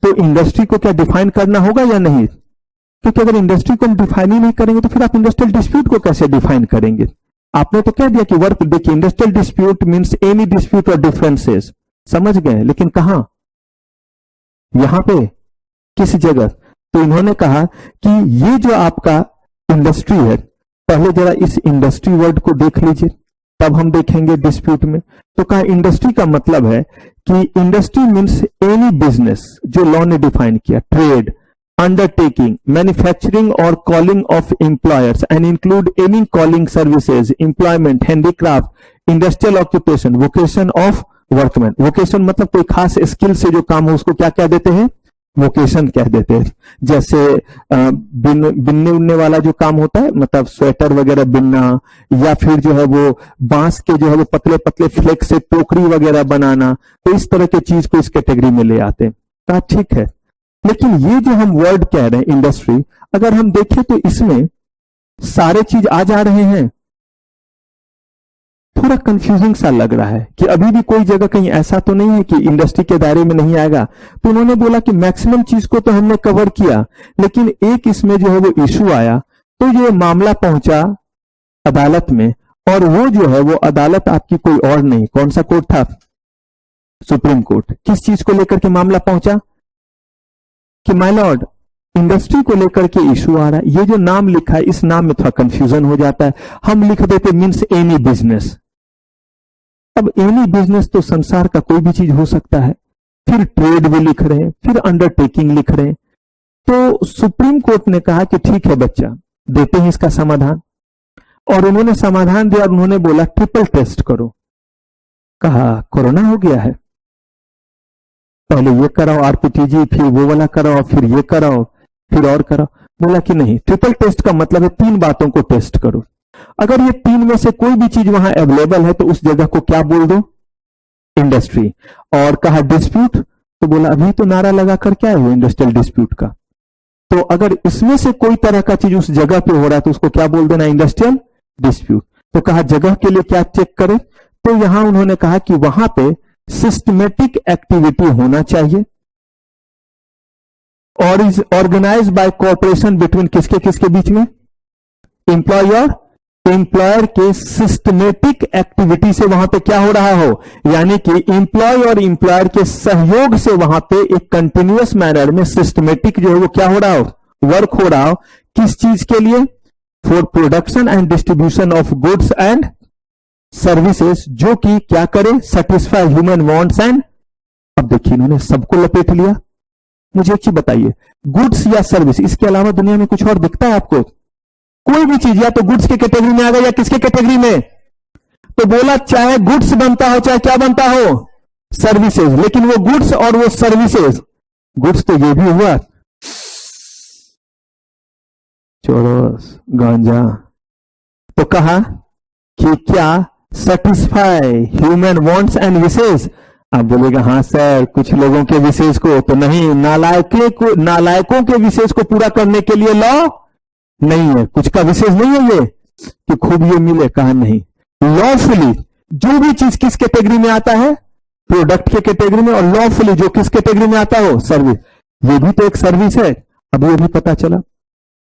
तो इंडस्ट्री को क्या डिफाइन करना होगा या नहीं, क्योंकि अगर इंडस्ट्री को हम डिफाइन ही नहीं करेंगे तो फिर आप इंडस्ट्रियल डिस्प्यूट को कैसे डिफाइन करेंगे। आपने तो कह दिया कि वर्क, देखिए industrial dispute means any dispute और डिफरेंसेस, समझ गए, लेकिन कहां, यहां पे किस जगह। तो इन्होंने कहा कि ये जो आपका इंडस्ट्री है, पहले जरा इस इंडस्ट्री वर्ड को देख लीजिए, तब हम देखेंगे डिस्प्यूट में। तो कहा इंडस्ट्री का मतलब है कि इंडस्ट्री मींस एनी बिजनेस, जो लॉ ने डिफाइन किया, trade, undertaking, manufacturing or calling of employers and include any calling services, employment, handicraft, industrial occupation, vocation of workman। vocation मतलब कोई खास स्किल से जो काम हो उसको क्या कह देते हैं, वोकेशन कह देते हैं। जैसे बिनने उनने वाला जो काम होता है, मतलब स्वेटर वगैरह बिनना, या फिर जो है वो बांस के जो है वो पतले पतले फ्लेक्स से टोकरी वगैरह बनाना, तो इस तरह की चीज को इस कैटेगरी में ले आते हैं। कहा ठीक है, लेकिन ये जो हम वर्ड कह रहे हैं इंडस्ट्री, अगर हम देखें तो इसमें सारे चीज आ जा रहे हैं। थोड़ा कंफ्यूजिंग सा लग रहा है कि अभी भी कोई जगह कहीं ऐसा तो नहीं है कि इंडस्ट्री के दायरे में नहीं आएगा। तो उन्होंने बोला कि मैक्सिमम चीज को तो हमने कवर किया, लेकिन एक इसमें जो है वो इशू आया, तो ये मामला पहुंचा अदालत में, और वो जो है वो अदालत आपकी कोई और नहीं, कौन सा कोर्ट था, सुप्रीम कोर्ट। किस चीज को लेकर के मामला पहुंचा कि माय लॉर्ड इंडस्ट्री को लेकर के इशू आ रहा है। ये जो नाम लिखा है, इस नाम में थोड़ा कंफ्यूजन हो जाता है, हम लिख देते मीन्स एनी बिजनेस। अब एनी बिजनेस तो संसार का कोई भी चीज हो सकता है, फिर ट्रेड भी लिख रहे हैं, फिर अंडरटेकिंग लिख रहे हैं। तो सुप्रीम कोर्ट ने कहा कि ठीक है बच्चा, देते हैं इसका समाधान, और उन्होंने समाधान दिया और उन्होंने बोला ट्रिपल टेस्ट करो। कहा कोरोना हो गया है, पहले ये कराओ आरपीटीजी, फिर वो वाला कराओ, फिर ये कराओ, फिर और कराओ। बोला कि नहीं, ट्रिपल टेस्ट का मतलब है 3 बातों को टेस्ट करो। अगर ये 3 में से कोई भी चीज वहां अवेलेबल है तो उस जगह को क्या बोल दो, इंडस्ट्री। और कहा डिस्प्यूट, तो बोला अभी तो नारा लगा कर क्या है वो इंडस्ट्रियल डिस्प्यूट का, तो अगर इसमें से कोई तरह का चीज उस जगह पे हो रहा है तो उसको क्या बोल देना, इंडस्ट्रियल डिस्प्यूट। तो कहा जगह के लिए क्या चेक करें, तो यहां उन्होंने कहा कि वहां पे सिस्टमेटिक एक्टिविटी होना चाहिए और is organise by cooperation between किसके किसके बीच में, एम्प्लॉयर एम्प्लॉयर के सिस्टमेटिक एक्टिविटी से वहां पे क्या हो रहा हो, यानी कि एम्प्लॉय और एम्प्लॉयर के सहयोग से वहां पे एक कंटिन्यूअस मैनर में सिस्टमेटिक जो है वो क्या हो रहा हो, वर्क हो रहा हो। किस चीज के लिए, for production and distribution of goods and services, जो कि क्या करे, सेटिस्फाई ह्यूमन वांट्स एंड, अब देखिए इन्होंने सबको लपेट लिया। मुझे एक चीज बताइए, गुड्स या सर्विस, इसके अलावा दुनिया में कुछ और दिखता है आपको? कोई भी चीज या तो गुड्स के कैटेगरी में आ गया या किसके कैटेगरी में, तो बोला चाहे गुड्स बनता हो चाहे क्या बनता हो, सर्विसेज। लेकिन वो गुड्स और वो सर्विसेज, गुड्स तो ये भी हुआ चोरस गांजा, तो कहा कि क्या सेटिस्फाई ह्यूमन वांट्स एंड विशेष। आप बोलेगा हाँ सर कुछ लोगों के विशेष को, तो नहीं, नालायकों के विशेष को पूरा करने के लिए लॉ नहीं है, कुछ का विशेष नहीं है ये कि खूब ये मिले, कहा नहीं। लॉफुली जो भी चीज किस कैटेगरी में आता है, प्रोडक्ट के कैटेगरी में, और लॉफुली जो किस कैटेगरी में आता हो, सर्विस। ये भी तो एक सर्विस है। अब ये भी पता चला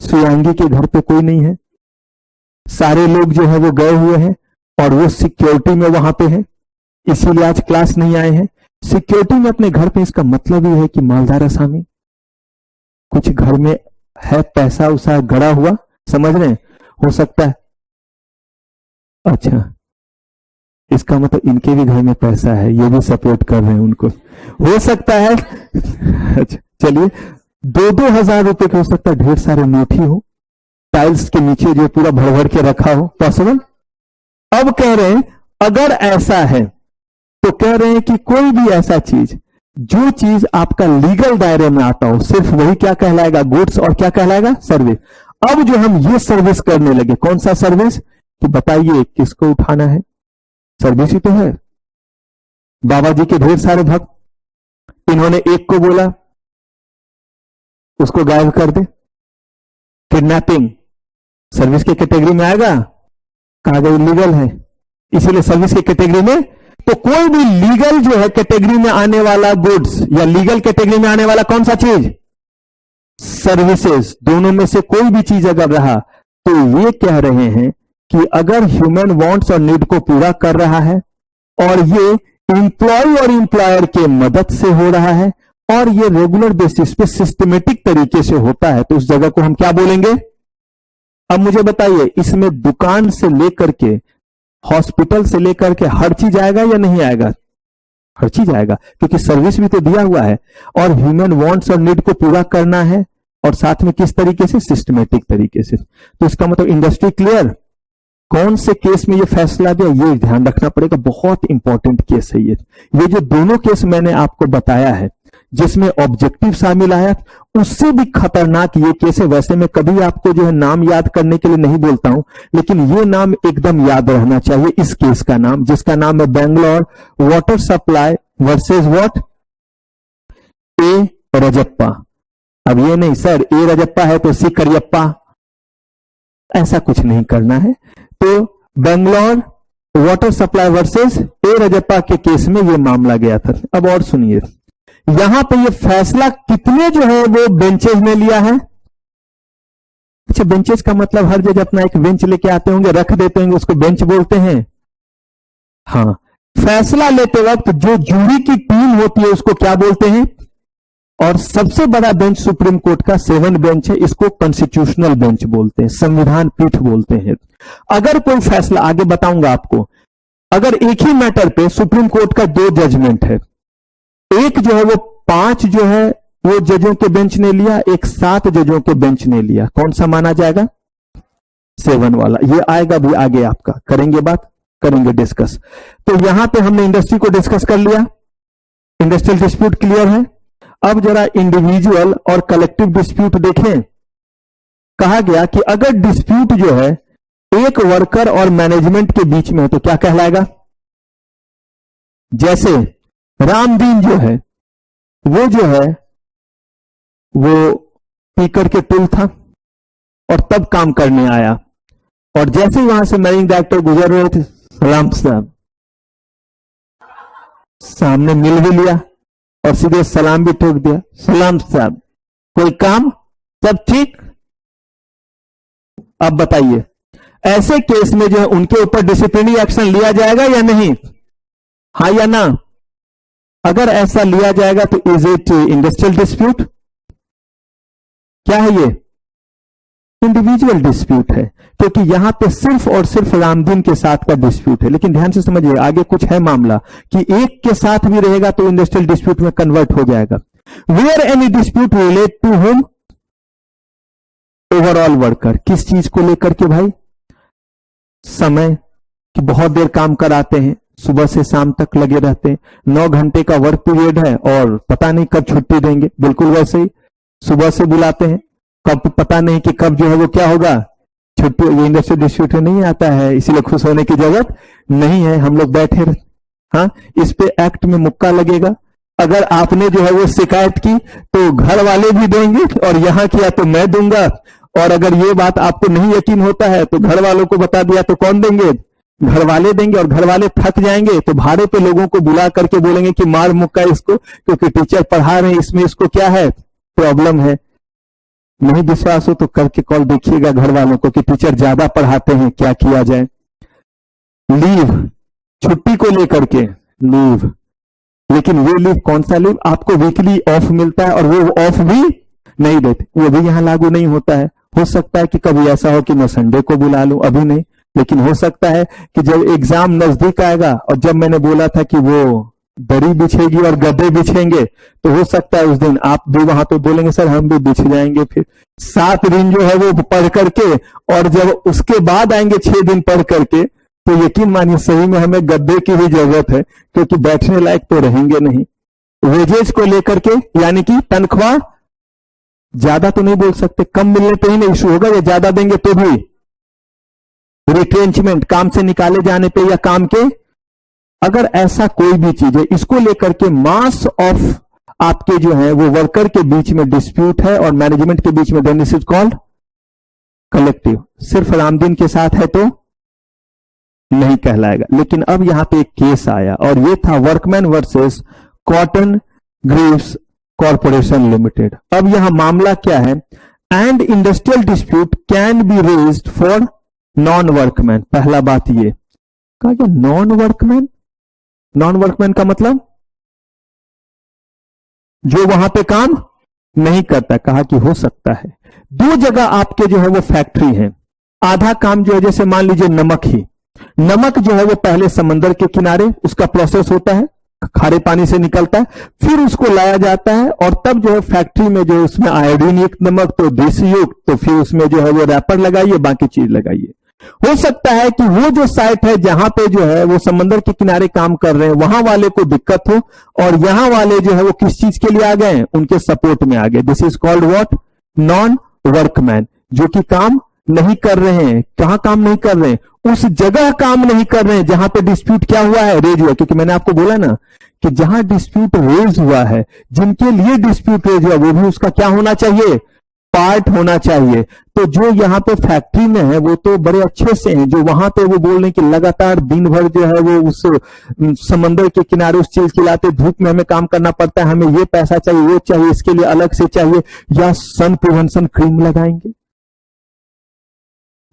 सुयांगी के घर पे कोई नहीं है, सारे लोग जो है वो गए हुए हैं और वो सिक्योरिटी में वहां पे है, इसीलिए आज क्लास नहीं आए हैं। सिक्योरिटी में अपने घर पे, इसका मतलब ये है कि मालदार आसामी, कुछ घर में है पैसा उसा गड़ा हुआ, समझ रहे हैं, हो सकता है। अच्छा, इसका मतलब इनके भी घर में पैसा है, ये भी सपोर्ट कर रहे हैं उनको, हो सकता है। अच्छा चलिए, 2-2 हजार रुपए के हो सकता है, ढेर सारे नोट ही हो, टाइल्स के नीचे जो पूरा भर भर के रखा हो, पॉसिबल। अब कह रहे हैं अगर ऐसा है तो कह रहे हैं कि कोई भी ऐसा चीज, जो चीज आपका लीगल दायरे में आता हो, सिर्फ वही क्या कहलाएगा, गुड्स, और क्या कहलाएगा, सर्विस। अब जो हम ये सर्विस करने लगे, कौन सा सर्विस, तो बताइए किसको उठाना है, सर्विस ही तो है। बाबा जी के ढेर सारे भक्त, इन्होंने एक को बोला उसको गायब कर दे, किडनैपिंग सर्विस के कैटेगरी में आएगा, कहा गया लीगल है, इसीलिए सर्विस के कैटेगरी में। तो कोई भी लीगल जो है कैटेगरी में आने वाला गुड्स या लीगल कैटेगरी में आने वाला कौन सा चीज, सर्विसेज, दोनों में से कोई भी चीज अगर रहा, तो ये कह रहे हैं कि अगर ह्यूमन वांट्स और नीड को पूरा कर रहा है और ये इंप्लॉय और इंप्लॉयर के मदद से हो रहा है और ये रेगुलर बेसिस पे सिस्टमेटिक तरीके से होता है, तो उस जगह को हम क्या बोलेंगे। अब मुझे बताइए, इसमें दुकान से लेकर के हॉस्पिटल से लेकर के हर चीज आएगा या नहीं आएगा, हर चीज आएगा, क्योंकि सर्विस भी तो दिया हुआ है और ह्यूमन वांट्स और नीड को पूरा करना है, और साथ में किस तरीके से, सिस्टमेटिक तरीके से। तो इसका मतलब इंडस्ट्री क्लियर। कौन से केस में ये फैसला दिया, ये ध्यान रखना पड़ेगा, बहुत इंपॉर्टेंट केस है ये जो दोनों केस मैंने आपको बताया है जिसमें ऑब्जेक्टिव शामिल आया, उससे भी खतरनाक ये केस है। वैसे मैं कभी आपको जो है नाम याद करने के लिए नहीं बोलता हूं, लेकिन ये नाम एकदम याद रहना चाहिए, इस केस का नाम, जिसका नाम है Bangalore water supply versus what, A Rajappa. अब ये नहीं सर ए रजप्पा है तो सी करियप्पा, ऐसा कुछ नहीं करना है। तो Bangalore water supply versus A Rajappa के केस में ये मामला गया था। अब और सुनिए, यहां पे ये फैसला कितने जो है वो बेंचेज में लिया है। अच्छा, बेंचेज का मतलब हर जगह अपना एक बेंच लेके आते होंगे, रख देते होंगे, उसको बेंच बोलते हैं। हाँ, फैसला लेते वक्त जो जूरी की टीम होती है उसको क्या बोलते हैं, और सबसे बड़ा बेंच सुप्रीम कोर्ट का 7 बेंच है, इसको कॉन्स्टिट्यूशनल बेंच बोलते हैं, संविधान पीठ बोलते हैं। अगर कोई फैसला, आगे बताऊंगा आपको, अगर एक ही मैटर पे सुप्रीम कोर्ट का 2 जजमेंट है, एक जो है वो 5 जो है वो जजों के बेंच ने लिया, एक 7 जजों के बेंच ने लिया, कौन सा माना जाएगा, 7 वाला। ये आएगा भी आगे, आपका करेंगे बात, करेंगे डिस्कस। तो यहां पे हमने इंडस्ट्री को डिस्कस कर लिया, इंडस्ट्रियल डिस्प्यूट क्लियर है। अब जरा इंडिविजुअल और कलेक्टिव डिस्प्यूट देखें। कहा गया कि अगर डिस्प्यूट जो है एक वर्कर और मैनेजमेंट के बीच में है तो क्या कहलाएगा। जैसे रामदीन जो है वो स्पीकर के टूल था और तब काम करने आया, और जैसे ही वहां से मैनेजिंग डायरेक्टर गुजर रहे थे, सलाम साहब, सामने मिल भी लिया और सीधे सलाम भी ठोक दिया, सलाम साहब, कोई काम, सब ठीक। अब बताइए, ऐसे केस में जो है उनके ऊपर डिसिप्लिनरी एक्शन लिया जाएगा या नहीं? हाँ या ना? अगर ऐसा लिया जाएगा तो इज इट इंडस्ट्रियल डिस्प्यूट? क्या है ये? इंडिविजुअल डिस्प्यूट है, क्योंकि यहां पे सिर्फ और सिर्फ रामदीन के साथ का डिस्प्यूट है। लेकिन ध्यान से समझिए, आगे कुछ है मामला कि एक के साथ भी रहेगा तो इंडस्ट्रियल डिस्प्यूट में कन्वर्ट हो जाएगा। Where any dispute relate to whom? Overall worker. किस चीज को लेकर के भाई? समय कि बहुत देर काम कराते हैं, सुबह से शाम तक लगे रहते हैं, 9 घंटे का वर्क पीरियड है और पता नहीं कब छुट्टी देंगे। बिल्कुल वैसे ही सुबह से बुलाते हैं, कब पता नहीं कि कब जो है वो क्या होगा, छुट्टी। ये इंडस्ट्रियल डिस्प्यूट नहीं आता है, इसीलिए खुश होने की जरूरत नहीं है, हम लोग बैठे रहे। हाँ, इस पे एक्ट में मुक्का लगेगा। अगर आपने जो है वो शिकायत की तो घर वाले भी देंगे, और यहां किया तो मैं दूंगा। और अगर ये बात आपको नहीं यकीन होता है तो घर वालों को बता दिया तो कौन देंगे? घर वाले देंगे। और घर वाले थक जाएंगे तो भाड़े पे लोगों को बुला करके बोलेंगे कि मार मुक्का इसको, क्योंकि टीचर पढ़ा रहे हैं, इसमें इसको क्या है, प्रॉब्लम है। नहीं विश्वास हो तो करके कॉल देखिएगा घर वालों को कि टीचर ज्यादा पढ़ाते हैं, क्या किया जाए। लीव, छुट्टी को लेकर के लीव, लेकिन वो लीव कौन सा लीव? आपको वीकली ऑफ मिलता है और वो ऑफ भी नहीं देते, वो भी यहां लागू नहीं होता है। हो सकता है कि कभी ऐसा हो कि मैं संडे को बुला लूं, अभी नहीं, लेकिन हो सकता है कि जब एग्जाम नजदीक आएगा और जब मैंने बोला था कि वो दरी बिछेगी और गद्दे बिछेंगे, तो हो सकता है उस दिन आप भी वहां पे बोलेंगे सर हम भी बिछ जाएंगे। फिर 7 दिन जो है वो पढ़ करके, और जब उसके बाद आएंगे 6 दिन पढ़ करके, तो यकीन मानिए सही में हमें गद्दे की भी जरूरत है, क्योंकि बैठने लायक तो रहेंगे नहीं। वेजेज को लेकर के, यानी कि तनख्वाह ज्यादा तो नहीं बोल सकते, कम मिलने पे ही नहीं इशू होगा, या ज्यादा देंगे तो भी। रिट्रेंचमेंट, काम से निकाले जाने पे या काम के, अगर ऐसा कोई भी चीज है, इसको लेकर के मास ऑफ आपके जो है वो वर्कर के बीच में डिस्प्यूट है और मैनेजमेंट के बीच में, then this is called collective. सिर्फ रामदीन के साथ है तो नहीं कहलाएगा। लेकिन अब यहां पे एक केस आया और ये था workman versus cotton Greaves corporation limited. अब यहां मामला क्या है? And industrial dispute can be raised for non workman. पहला बात ये कहा गया, नॉन वर्कमैन। नॉन वर्कमैन का मतलब जो वहां पे काम नहीं करता। कहा कि हो सकता है 2 जगह आपके जो है वो फैक्ट्री है, आधा काम जो है, जैसे मान लीजिए नमक ही, नमक जो है वो पहले समंदर के किनारे उसका प्रोसेस होता है, खारे पानी से निकलता है, फिर उसको लाया जाता है और तब जो है फैक्ट्री में जो है उसमें आयोडीन युक्त नमक, तो देसी युक्त, तो फिर उसमें जो है वो रैपर लगाइए, बाकी चीज लगाइए। हो सकता है कि वो जो साइट है जहां पे जो है वो समंदर के किनारे काम कर रहे हैं, वहां वाले को दिक्कत हो, और यहां वाले जो है वो किस चीज के लिए आ गए? उनके सपोर्ट में आ गए। This is called what? Non workman, जो कि काम नहीं कर रहे हैं। कहां काम नहीं कर रहे हैं? उस जगह काम नहीं कर रहे हैं जहां पे डिस्प्यूट क्या हुआ है, रेज हुआ। क्योंकि मैंने आपको बोला ना कि जहां डिस्प्यूट रेज हुआ है, जिनके लिए डिस्प्यूट रेज हुआ, वो भी उसका क्या होना चाहिए? पार्ट होना चाहिए। तो जो यहाँ पे फैक्ट्री में है वो तो बड़े अच्छे से हैं, जो वहां पे वो बोल रहे हैं कि लगातार दिन भर जो है वो उस समंदर के किनारे उस चीज खिलाते, धूप में हमें काम करना पड़ता है, हमें ये पैसा चाहिए, वो चाहिए, इसके लिए अलग से चाहिए, या सन प्रिवेंशन क्रीम लगाएंगे।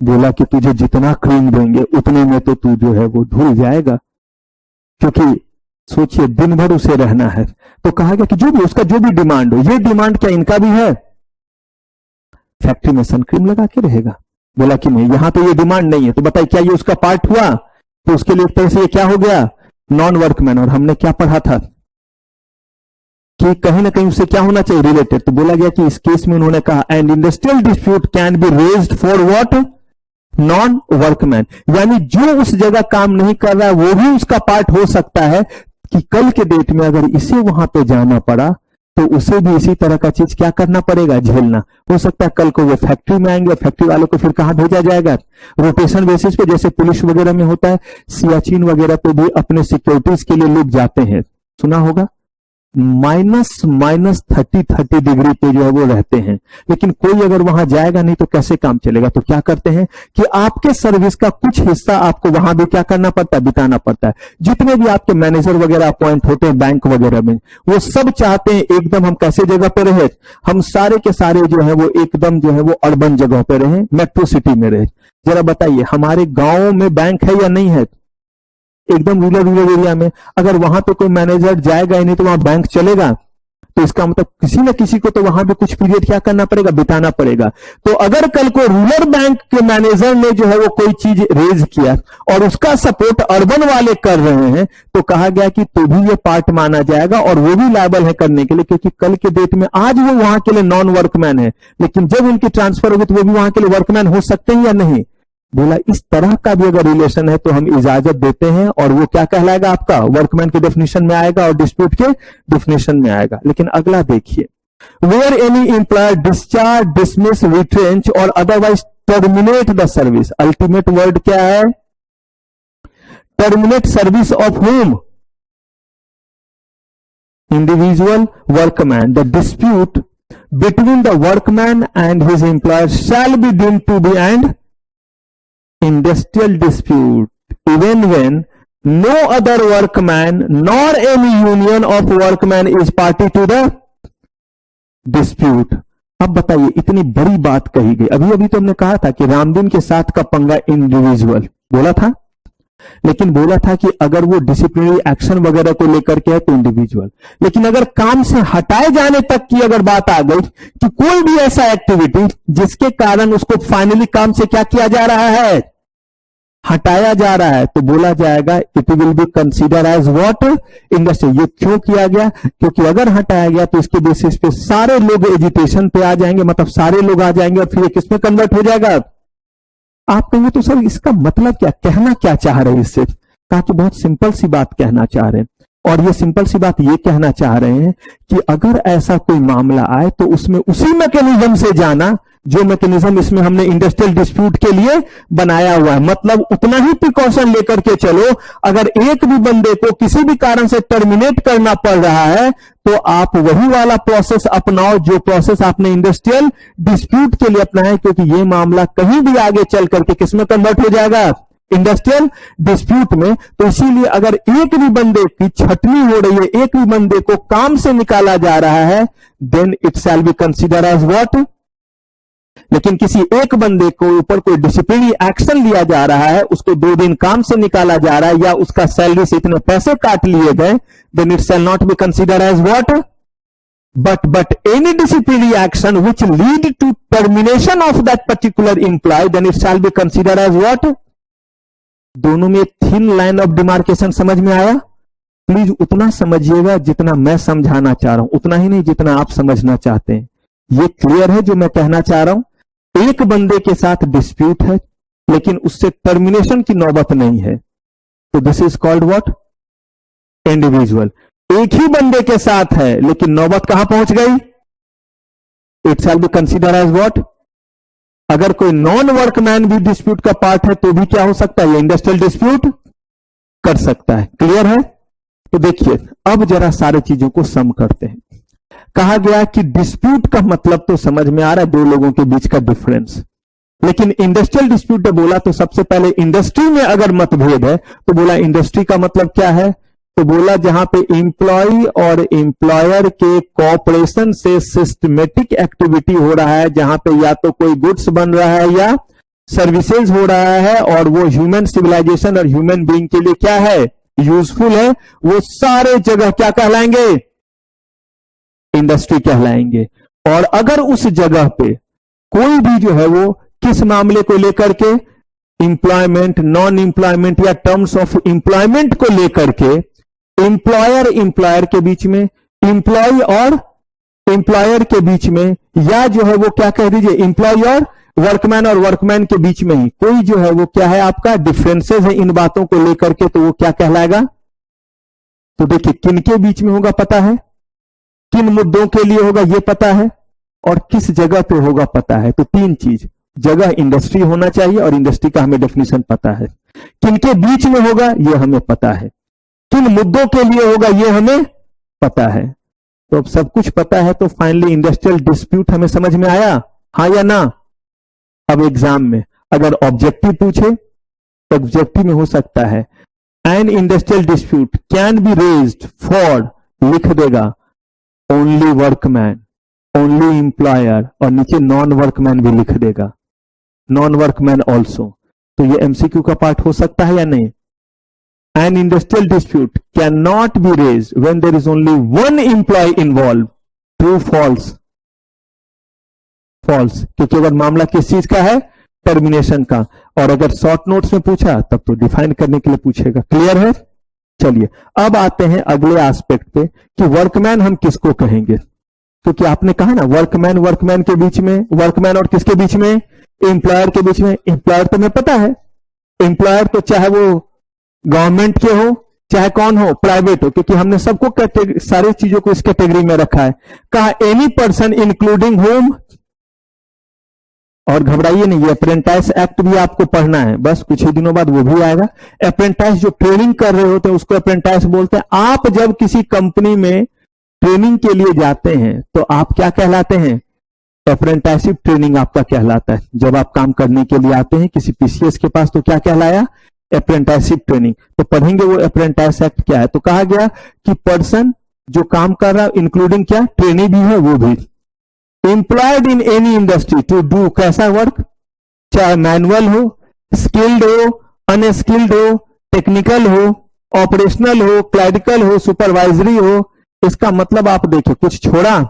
बोला कि तुझे जितना क्रीम देंगे उतने में तो तू जो है वो धुल जाएगा, क्योंकि सोचिए दिन भर उसे रहना है। तो कहा गया कि जो भी उसका जो भी डिमांड हो, ये डिमांड क्या इनका भी है? फैक्ट्री में सनक्रीम लगा के रहेगा। बोला कि नहीं, यहां तो ये डिमांड नहीं है। तो बताइए क्या ये उसका पार्ट हुआ? तो उसके लिए एक तरह से ये क्या हो गया? Non workman. और हमने क्या पढ़ा था कि कहीं ना कहीं उससे क्या होना चाहिए? रिलेटेड। तो बोला गया कि इस केस में उन्होंने कहा and industrial dispute can be raised for what? Non workman, यानी जो उस जगह काम नहीं कर रहा है वो भी उसका पार्ट हो सकता है कि कल के डेट में अगर इसे वहां पे जाना पड़ा तो उसे भी इसी तरह का चीज क्या करना पड़ेगा? झेलना। हो सकता है कल को वो फैक्ट्री में आएंगे, फैक्ट्री वालों को फिर कहां भेजा जाएगा? रोटेशन बेसिस पे, जैसे पुलिस वगैरह में होता है, सियाचिन वगैरह पे भी अपने सिक्योरिटीज के लिए लोग जाते हैं, सुना होगा। -30 डिग्री पे जो है वो रहते हैं, लेकिन कोई अगर वहां जाएगा नहीं तो कैसे काम चलेगा। तो क्या करते हैं कि आपके सर्विस का कुछ हिस्सा आपको वहां भी क्या करना पड़ता है, बिताना पड़ता है। जितने भी आपके मैनेजर वगैरह अपॉइंट होते हैं बैंक वगैरह में, वो सब चाहते हैं एकदम हम कैसे जगह पे रहे, हम सारे के सारे जो है वो एकदम जो है वो अर्बन जगह पे रहे, मेट्रो सिटी में रहे। जरा बताइए हमारे गांव में बैंक है या नहीं है, एकदम रूरल एरिया में अगर वहां पे कोई मैनेजर जाएगा ही नहीं तो वहां बैंक चलेगा। तो इसका मतलब किसी न किसी को तो वहां पे कुछ पीरियड क्या करना पड़ेगा, बिताना पड़ेगा। तो अगर कल को रूरल बैंक के मैनेजर ने जो है वो कोई चीज रेज किया और उसका सपोर्ट अर्बन वाले कर रहे हैं, तो कहा गया कि तो भी ये पार्ट माना जाएगा और वो भी लायबल है करने के लिए, क्योंकि कल के डेट में आज वो वहां के लिए नॉन वर्कमैन है, लेकिन जब उनकी ट्रांसफर होगी तो वो भी वहां के लिए वर्कमैन हो सकते हैं या नहीं। बोला इस तरह का भी अगर रिलेशन है तो हम इजाजत देते हैं और वो क्या कहलाएगा, आपका वर्कमैन के डेफिनेशन में आएगा और डिस्प्यूट के डेफिनेशन में आएगा। लेकिन अगला देखिए, where any employer discharge, dismiss, retrench or otherwise terminate the service. Ultimate word क्या है, terminate service of home, individual workman. The dispute between the workman and his employer shall be deemed to be an industrial dispute even when no other workman nor any union of workmen is party to the dispute। अब बताइए इतनी बड़ी बात कही गई, अभी अभी तो हमने कहा था कि रामदीन के साथ का पंगा इंडिविजुअल बोला था, लेकिन बोला था कि अगर वो डिसिप्लिनरी एक्शन वगैरह को लेकर के है तो इंडिविजुअल। लेकिन अगर काम से हटाए जाने तक की अगर बात आ गई कि कोई भी ऐसा एक्टिविटी जिसके कारण उसको फाइनली काम से क्या किया जा रहा है, हटाया जा रहा है, तो बोला जाएगा it will be consider as what, industry. ये क्यों किया गया, क्योंकि अगर हटाया गया तो इसके बेसिस पे सारे लोग एजिटेशन पे आ जाएंगे, मतलब सारे लोग आ जाएंगे और फिर ये किसमें कन्वर्ट हो जाएगा। आप कहेंगे तो सर इसका मतलब क्या, कहना क्या चाह रहे हैं इससे। कहा कि बहुत सिंपल सी बात कहना चाह रहे हैं, और ये सिंपल सी बात ये कहना चाह रहे हैं कि अगर ऐसा कोई मामला आए तो उसमें उसी मैकेनिज्म से जाना जो मैकेनिज्म इसमें हमने इंडस्ट्रियल डिस्प्यूट के लिए बनाया हुआ है। मतलब उतना ही प्रिकॉशन लेकर के चलो, अगर एक भी बंदे को किसी भी कारण से टर्मिनेट करना पड़ रहा है तो आप वही वाला प्रोसेस अपनाओ जो प्रोसेस आपने इंडस्ट्रियल डिस्प्यूट के लिए अपनाया है, क्योंकि ये मामला कहीं भी आगे चल करके किसमें कन्वर्ट हो जाएगा, इंडस्ट्रियल डिस्प्यूट में। तो इसीलिए अगर एक भी बंदे की छटनी हो रही है, एक भी बंदे को काम से निकाला जा रहा है, then it shall be consider as what. लेकिन किसी एक बंदे को ऊपर कोई डिसिप्लिनरी एक्शन लिया जा रहा है, उसको 2 दिन काम से निकाला जा रहा है या उसका सैलरी से इतने पैसे काट लिए गए, then it shall not be consider as what, but any disciplinary action which lead to termination of that particular employee, then it shall be considered as what। दोनों में थिन लाइन ऑफ डिमार्केशन समझ में आया। प्लीज उतना समझिएगा जितना मैं समझाना चाह रहा हूं, उतना ही नहीं जितना आप समझना चाहते हैं। ये क्लियर है जो मैं कहना चाह रहा हूं। एक बंदे के साथ डिस्प्यूट है लेकिन उससे टर्मिनेशन की नौबत नहीं है, तो this is called what, individual. एक ही बंदे के साथ है लेकिन नौबत कहां पहुंच गई, it shall be consider as what. अगर कोई नॉन वर्कमैन भी डिस्प्यूट का पार्ट है तो भी क्या हो सकता है, इंडस्ट्रियल डिस्प्यूट कर सकता है। क्लियर है। तो देखिए अब जरा सारी चीजों को सम करते हैं। कहा गया कि डिस्प्यूट का मतलब तो समझ में आ रहा है, 2 लोगों के बीच का डिफरेंस। लेकिन इंडस्ट्रियल डिस्प्यूट बोला तो सबसे पहले इंडस्ट्री में अगर मतभेद है तो बोला इंडस्ट्री का मतलब क्या है, तो बोला जहां पे एम्प्लॉय और एम्प्लॉयर के कोऑपरेशन से सिस्टमेटिक एक्टिविटी हो रहा है, जहां पे या तो कोई गुड्स बन रहा है या सर्विसेज हो रहा है और वो ह्यूमन सिविलाइजेशन और ह्यूमन बीइंग के लिए क्या है, यूजफुल है, वो सारे जगह क्या कहलाएंगे, इंडस्ट्री कहलाएंगे। और अगर उस जगह पे कोई भी जो है वो किस मामले को लेकर के, एम्प्लॉयमेंट, नॉन एम्प्लॉयमेंट या टर्म्स ऑफ एम्प्लॉयमेंट को लेकर के, एम्प्लॉयर एम्प्लॉयर के बीच में, एम्प्लॉय और एम्प्लॉयर के बीच में, या जो है वो क्या कह दीजिए एम्प्लॉय और वर्कमैन और वर्कमैन के बीच में ही कोई जो है वो क्या है आपका डिफरेंसेस है इन बातों को लेकर के, तो वो क्या कहलाएगा। तो देखिए किन के बीच में होगा पता है, किन मुद्दों के लिए होगा ये पता है, और किस जगह पे होगा पता है। तो 3 चीज, जगह इंडस्ट्री होना चाहिए और इंडस्ट्री का हमें डेफिनेशन पता है, किनके बीच में होगा ये हमें पता है, किन मुद्दों के लिए होगा ये हमें पता है, तो अब सब कुछ पता है, तो फाइनली इंडस्ट्रियल डिस्प्यूट हमें समझ में आया, हाँ या ना? अब एग्जाम में अगर ऑब्जेक्टिव पूछे तो ऑब्जेक्टिव में हो सकता है an industrial dispute can be raised for, लिख देगा ओनली वर्कमैन, ओनली एम्प्लॉयर, और नीचे नॉन वर्कमैन भी लिख देगा, नॉन वर्कमैन ऑल्सो। तो ये एमसीक्यू का पार्ट हो सकता है या नहीं? An industrial dispute cannot be raised when there is only one employee involved. True, false? False, क्योंकि अगर मामला किस चीज का है? टर्मिनेशन का। और अगर शॉर्ट नोट्स में पूछा तब तो डिफाइन करने के लिए पूछेगा। क्लियर है? चलिए अब आते हैं अगले एस्पेक्ट पे कि वर्कमैन हम किसको कहेंगे। क्योंकि आपने कहा ना वर्कमैन, वर्कमैन के बीच में, वर्कमैन और किसके बीच में? एम्प्लॉयर के बीच में। एम्प्लॉयर तो हमें पता है, एम्प्लॉयर तो चाहे वो गवर्नमेंट के हो चाहे कौन हो, प्राइवेट हो, क्योंकि हमने सबको सारी चीजों को इस कैटेगरी में रखा है। कहा एनी पर्सन इंक्लूडिंग होम, और घबराइए नहीं, ये अप्रेंटाइज एक्ट भी आपको पढ़ना है, बस कुछ ही दिनों बाद वो भी आएगा। अप्रेंटाइज जो ट्रेनिंग कर रहे होते हैं उसको अप्रेंटाइज बोलते हैं। आप जब किसी कंपनी में ट्रेनिंग के लिए जाते हैं तो आप क्या कहलाते हैं? अप्रेंटाइशिप ट्रेनिंग आपका कहलाता है। जब आप काम करने के लिए आते हैं किसी पीसीएस के पास तो क्या कहलाया? अप्रेंटाइशिप ट्रेनिंग। तो पढ़ेंगे वो अप्रेंटाइज एक्ट क्या है। तो कहा गया कि पर्सन जो काम कर रहा है इंक्लूडिंग क्या? ट्रेनी भी है वो भी। Employed in any industry to do कैसा वर्क, चाहे मैनुअल हो, स्किल्ड हो, अनस्किल्ड हो, टेक्निकल हो, ऑपरेशनल हो, क्लैरिकल हो, सुपरवाइजरी हो। इसका मतलब आप देखिए कुछ छोड़ा,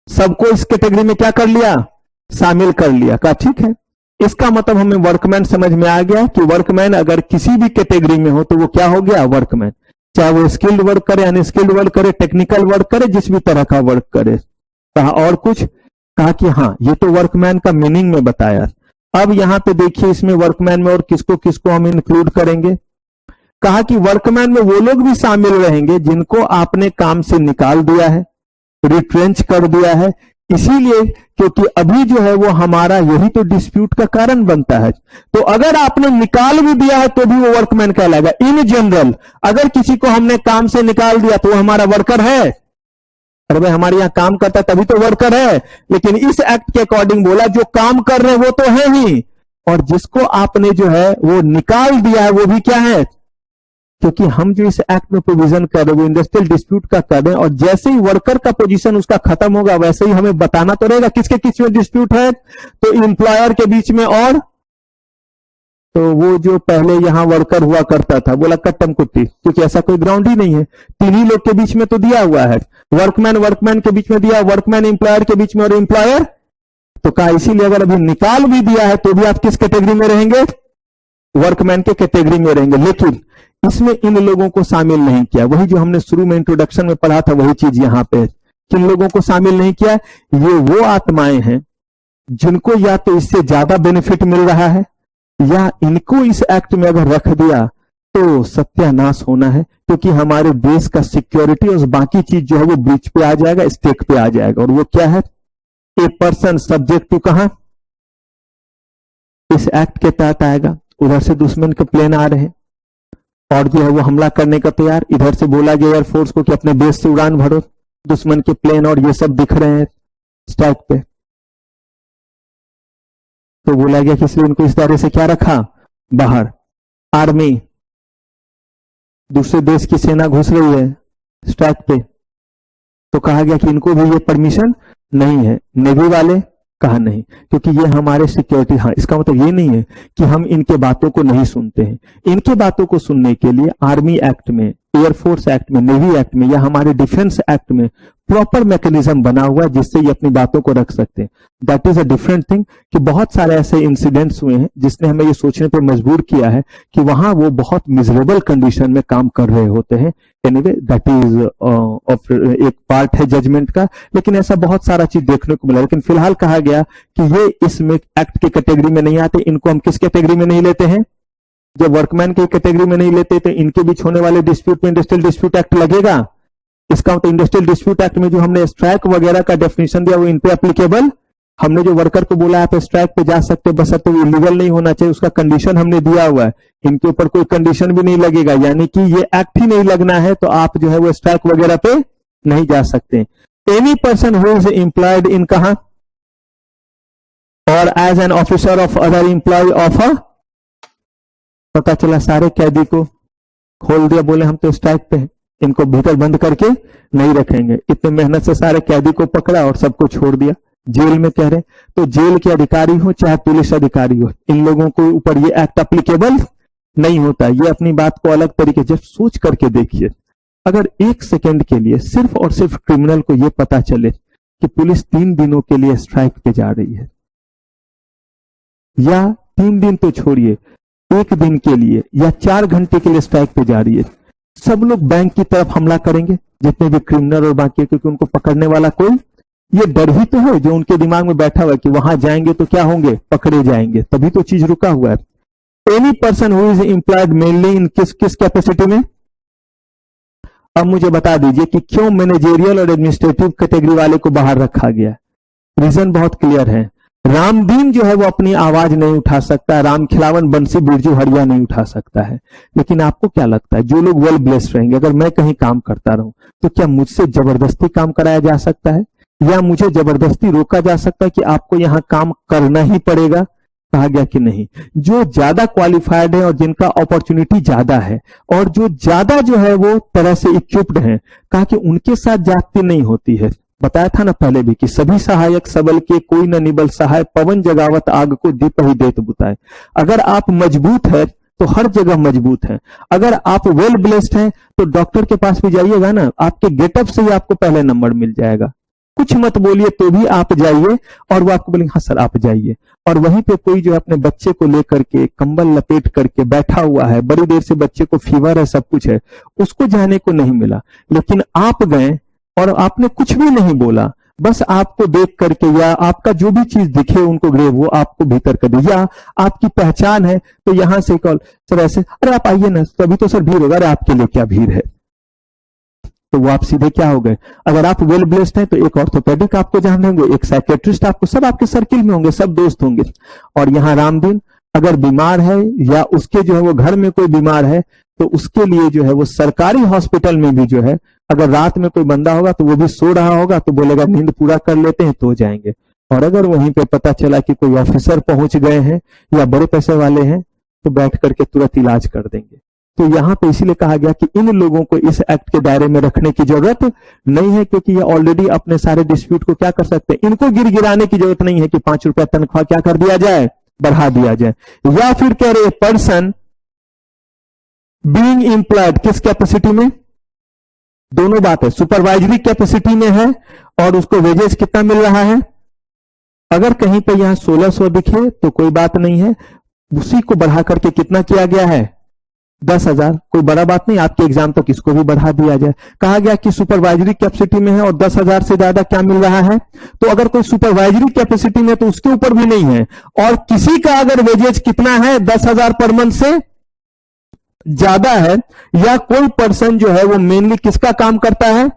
सबको इस कैटेगरी में क्या कर लिया? शामिल कर लिया। कहा ठीक है, इसका मतलब हमें वर्कमैन समझ में आ गया कि वर्कमैन अगर किसी भी कैटेगरी में हो तो वो क्या हो गया? वर्कमैन। चाहे वो स्किल्ड वर्क करे, अनस्किल्ड वर्क करे, टेक्निकल वर्क करे, जिस भी तरह का वर्क करे। कहा और कुछ? कहा कि हाँ ये तो वर्कमैन का मीनिंग में बताया। अब यहां पे देखिए इसमें वर्कमैन में और किसको किसको हम इंक्लूड करेंगे। कहा कि वर्कमैन में वो लोग भी शामिल रहेंगे जिनको आपने काम से निकाल दिया है, रिट्रेंच कर दिया है, इसीलिए क्योंकि अभी जो है वो हमारा यही तो डिस्प्यूट का कारण बनता है। तो अगर आपने निकाल भी दिया है तो भी वो वर्कमैन कहलाएगा। इन जनरल अगर किसी को हमने काम से निकाल दिया तो वो हमारा वर्कर है। अरे भाई हमारे यहां काम करता है तभी तो वर्कर है। लेकिन इस एक्ट के अकॉर्डिंग बोला जो काम कर रहे हैं वो तो है ही, और जिसको आपने जो है वो निकाल दिया है वो भी क्या है? क्योंकि हम जो इस एक्ट में प्रोविजन कर रहे हैं वो इंडस्ट्रियल डिस्प्यूट का कर रहे हैं, और जैसे ही वर्कर का पोजीशन उसका खत्म होगा वैसे ही हमें बताना तो रहेगा किसके किस में डिस्प्यूट है। तो एम्प्लॉयर के बीच में, और तो वो जो पहले यहां वर्कर हुआ करता था बोला कट्टम कुट्टी, क्योंकि ऐसा कोई ग्राउंड ही नहीं है। तीन लोग के बीच में तो दिया हुआ है, वर्कमैन वर्कमैन के बीच में दिया, वर्कमैन एम्प्लॉयर के बीच में, और एम्प्लॉयर। तो कहा इसीलिए अगर अभी निकाल भी दिया है तो भी आप किस कैटेगरी में रहेंगे? वर्कमैन के कैटेगरी में रहेंगे। लेकिन इसमें इन लोगों को शामिल नहीं किया। वही जो हमने शुरू में इंट्रोडक्शन में पढ़ा था वही चीज यहां पे, किन लोगों को शामिल नहीं किया? ये वो आत्माएं हैं जिनको या तो इससे ज्यादा बेनिफिट मिल रहा है, या इनको इस एक्ट में अगर रख दिया तो सत्यानाश होना है, क्योंकि हमारे देश का सिक्योरिटी और बाकी चीज जो है वो बीच पे आ जाएगा, स्टेक पे आ जाएगा। और वो क्या है? ए पर्सन सब्जेक्ट टू कहां? इस एक्ट के तहत आएगा। उधर से दुश्मन के प्लेन आ रहे हैं और जो है वो हमला करने का तैयार। इधर से बोला गया एयरफोर्स को कि अपने बेस से उड़ान भरो, दुश्मन के प्लेन और ये सब दिख रहे हैं स्ट्राइक पे। तो बोला गया कि इसलिए उनको इस दायरे से क्या रखा? बाहर। आर्मी, दूसरे देश की सेना घुस रही है स्ट्राइक पे, तो कहा गया कि इनको भी ये परमिशन नहीं है। नेवी वाले कहा नहीं, क्योंकि ये हमारे सिक्योरिटी। हाँ, इसका मतलब ये नहीं है कि हम इनके बातों को नहीं सुनते हैं। इनके बातों को सुनने के लिए आर्मी एक्ट में, एयरफोर्स एक्ट में, नेवी एक्ट में, या हमारे डिफेंस एक्ट में प्रॉपर मैकेनिज्म बना हुआ है जिससे ये अपनी बातों को रख सकते हैं। That is a different thing. कि बहुत सारे ऐसे इंसिडेंट्स हुए हैं जिसने हमें ये सोचने पर मजबूर किया है कि वहां वो बहुत मिजरेबल कंडीशन में काम कर रहे होते हैं। एनीवे दैट इज एक पार्ट है जजमेंट का, लेकिन ऐसा बहुत सारा चीज देखने को मिला। लेकिन फिलहाल कहा गया कि ये इसमें एक्ट की कैटेगरी में नहीं आते। इनको हम किस कैटेगरी में नहीं लेते हैं? जब वर्कमैन की कैटेगरी में नहीं लेते तो इनके बीच होने वाले डिस्प्यूट में इंडस्ट्रियल डिस्प्यूट एक्ट लगेगा। इसका मतलब इंडस्ट्रियल डिस्प्यूट एक्ट में जो हमने स्ट्राइक वगैरह का डेफिनेशन दिया वो इन पे एप्लीकेबल। हमने जो वर्कर को बोला आप स्ट्राइक पे जा सकते, बस तो वो इलीगल नहीं होना चाहिए, उसका कंडीशन हमने दिया हुआ है। इनके ऊपर कोई कंडीशन भी नहीं लगेगा, यानी कि ये एक्ट ही नहीं लगना है तो आप जो है वो स्ट्राइक वगैरह पे नहीं जा सकते। Any person who is employed in कहां और as an officer of other employ of a, पता चला सारे कैदी को खोल दिया, बोले हम तो स्ट्राइक पे हैं, इनको भीतर बंद करके नहीं रखेंगे। इतने मेहनत से सारे कैदी को पकड़ा और सबको छोड़ दिया, जेल में कह रहे। तो जेल के अधिकारी हो चाहे पुलिस अधिकारी हो, इन लोगों को ऊपर ये एक्ट एप्लीकेबल नहीं होता। ये अपनी बात को अलग तरीके से सोच करके देखिए, अगर एक सेकंड के लिए सिर्फ और सिर्फ क्रिमिनल को यह पता चले कि पुलिस 3 दिनों के लिए स्ट्राइक पे जा रही है, या 3 दिन तो छोड़िए, 1 दिन के लिए या 4 घंटे के लिए स्ट्राइक पे जा रही है, सब लोग बैंक की तरफ हमला करेंगे, जितने भी क्रिमिनल और बाकी, क्योंकि उनको पकड़ने वाला कोई, ये डर ही तो है जो उनके दिमाग में बैठा हुआ है कि वहां जाएंगे तो क्या होंगे, पकड़े जाएंगे, तभी तो चीज रुका हुआ है। Any person who is employed mainly इन किस किस कैपेसिटी में। अब मुझे बता दीजिए कि क्यों मैनेजेरियल और एडमिनिस्ट्रेटिव कैटेगरी वाले को बाहर रखा गया। रीजन बहुत क्लियर है। रामदीन जो है वो अपनी आवाज नहीं उठा सकता, राम खिलावन बंसी बिरजू हरिया नहीं उठा सकता है। लेकिन आपको क्या लगता है, जो लोग वेल ब्लेस्ड रहेंगे, अगर मैं कहीं काम करता रहूं तो क्या मुझसे जबरदस्ती काम कराया जा सकता है, या मुझे जबरदस्ती रोका जा सकता है कि आपको यहां काम करना ही पड़ेगा? कहा गया कि नहीं। जो ज्यादा क्वालिफाइड है और जिनका अपॉर्चुनिटी ज्यादा है और जो ज्यादा जो है वो तरह से इक्विप्ड है, कहा कि उनके साथ जागती नहीं होती है। बताया था ना पहले भी कि सभी सहायक सबल के कोई न निबल सहाय, पवन जगावत आग को दीप ही देत बुताए। अगर आप मजबूत है तो हर जगह मजबूत है। अगर आप वेल ब्लेस्ड हैं तो डॉक्टर के पास भी जाइएगा ना, आपके गेटअप से ही आपको पहले नंबर मिल जाएगा। कुछ मत बोलिए तो भी आप जाइए और वो आपको बोलेंगे हाँ सर आप जाइए। और वहीं पे कोई जो अपने बच्चे को लेकर के कंबल लपेट करके बैठा हुआ है, बड़ी देर से बच्चे को फीवर है, सब कुछ है, उसको जाने को नहीं मिला, लेकिन आप गए और आपने कुछ भी नहीं बोला, बस आपको देख करके या आपका जो भी चीज दिखे उनको ग्रेव वो आपको भीतर कर दे, या आपकी पहचान है तो यहां से कॉल सर ऐसे, अरे आप आइए ना, तो अभी तो सर भीड़ होगा, अरे आपके लिए क्या भीड़ है, तो वो आप सीधे क्या हो गए। अगर आप वेल ब्लेस्ड हैं तो एक ऑर्थोपेडिक आपको जान लेंगे, एक साइकेट्रिस्ट आपको, सब आपके सर्किल में होंगे, सब दोस्त होंगे। और यहाँ रामदीन अगर बीमार है या उसके जो है वो घर में कोई बीमार है तो उसके लिए जो है वो सरकारी हॉस्पिटल में भी जो है, अगर रात में कोई बंदा होगा तो वो भी सो रहा होगा तो बोलेगा नींद पूरा कर लेते हैं तो जाएंगे। और अगर वहीं पे पता चला कि कोई ऑफिसर पहुंच गए हैं या बड़े पैसे वाले हैं तो बैठ करके तुरंत इलाज कर देंगे। तो यहां पे इसीलिए कहा गया कि इन लोगों को इस एक्ट के दायरे में रखने की जरूरत नहीं है, क्योंकि ये ऑलरेडी अपने सारे डिस्प्यूट को क्या कर सकते हैं, इनको गिरगिराने की जरूरत नहीं है कि 5 रुपया तनख्वाह क्या कर दिया जाए, बढ़ा दिया जाए। या फिर कह रहे पर्सन बीइंग एम्प्लॉयड किस कैपेसिटी में, दोनों बात है, सुपरवाइजरी कैपेसिटी में है और उसको वेजेस कितना मिल रहा है। अगर कहीं पे यहां 1600 दिखे तो कोई बात नहीं है, उसी को बढ़ा करके कितना किया गया है, 10,000, कोई बड़ा बात नहीं, आपके एग्जाम तक इसको भी बढ़ा दिया जाए। कहा गया कि सुपरवाइजरी कैपेसिटी में है और 10,000 से ज्यादा क्या मिल रहा है। तो अगर कोई सुपरवाइजरी कैपेसिटी में तो उसके ऊपर भी नहीं है, और किसी का अगर वेजेज कितना है 10,000 पर मंथ से ज्यादा है, या कोई पर्सन जो है वो मेनली किसका काम करता है,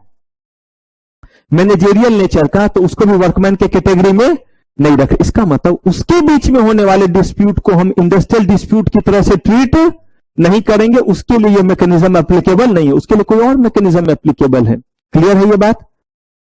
मैनेजेरियल नेचर का, तो उसको भी वर्कमैन के कैटेगरी में नहीं रखे। इसका मतलब उसके बीच में होने वाले डिस्प्यूट को हम इंडस्ट्रियल डिस्प्यूट की तरह से ट्रीट नहीं करेंगे, उसके लिए यह मैकेनिज्म एप्लीकेबल नहीं है, उसके लिए कोई और मैकेनिज्म एप्लीकेबल है। क्लियर है ये बात।